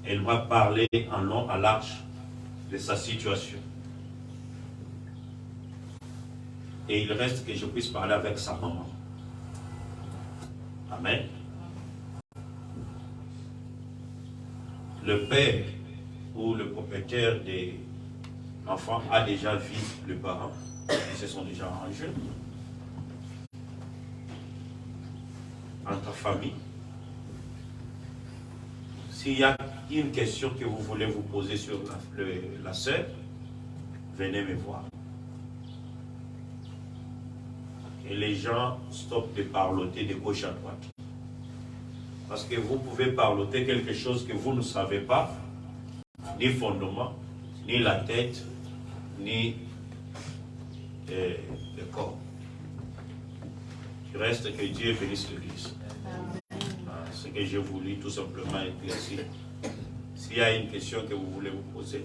Elle m'a parlé en long, à large de sa situation. Et il reste que je puisse parler avec sa maman. Amen. Le père ou le propriétaire des enfants a déjà vu le parent. Ils se sont déjà arrangés. Entre famille. S'il y a une question que vous voulez vous poser sur la sœur, venez me voir. Et les gens stoppent de parloter de gauche à droite. Parce que vous pouvez parloter quelque chose que vous ne savez pas, ni fondement, ni la tête, ni le corps. Il reste que Dieu bénisse l'Église. Ce que je voulais tout simplement éclaircir. S'il y a une question que vous voulez vous poser,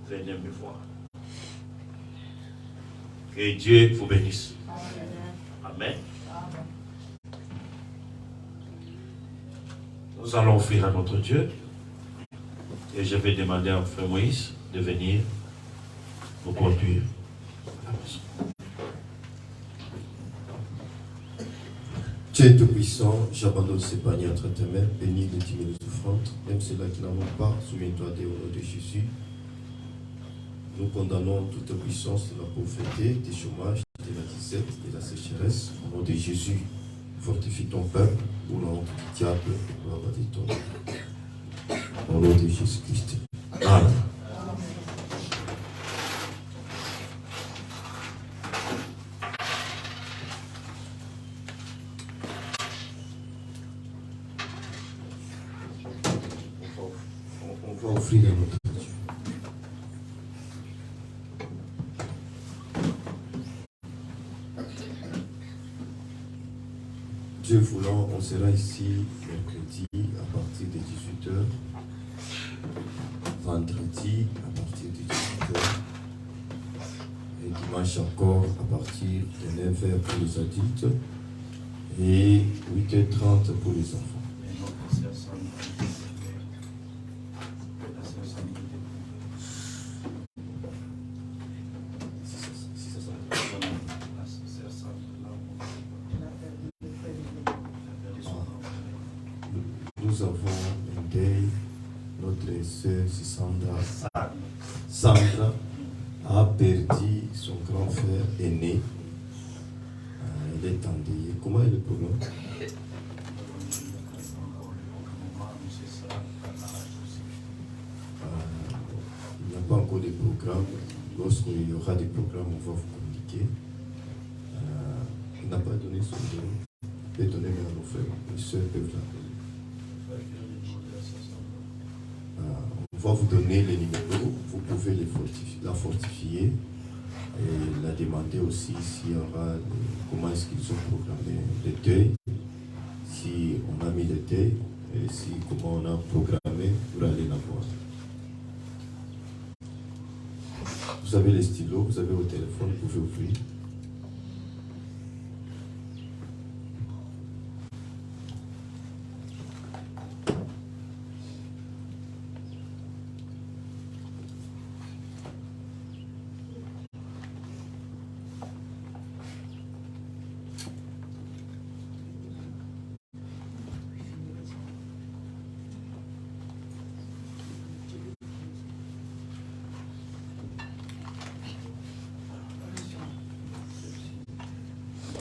venez me voir. Que Dieu vous bénisse. Amen. Nous allons offrir à notre Dieu. Et je vais demander à Frère Moïse de venir nous conduire à la maison.
Dieu est tout-puissant, j'abandonne ces paniers entre tes mains, bénis les 10 000 offrandes, même ceux-là qui n'en ont pas, souviens-toi au nom de Jésus. Nous condamnons toute puissance de la pauvreté, des chômages, de la disette, de la sécheresse. Au nom de Jésus, fortifie ton peuple, pour la honte du diable, pour la gloire de ton nom. Au nom de Jésus-Christ. Amen. On va offrir à notre Dieu. Dieu voulant, on sera ici mercredi à partir de 18h, vendredi à partir de 18h, et dimanche encore à partir de 9h pour les adultes et 8h30 pour les enfants. Nous avons un deuil, notre sœur Sandra a perdu son grand frère aîné. Elle est endeuillée. Comment est le problème? Il n'y a pas encore de programme. Lorsqu'il y aura des programmes, on va vous communiquer. Il n'a pas donné son nom. Il peut donner à nos frères. Les sœurs peuvent l'appeler. On va vous donner les numéros, vous pouvez la fortifier et la demander aussi s'il y aura, comment est-ce qu'ils ont programmé les deuils, si on a mis les deuils et si comment on a programmé pour aller la voir. Vous avez les stylos, vous avez au téléphone, vous pouvez ouvrir.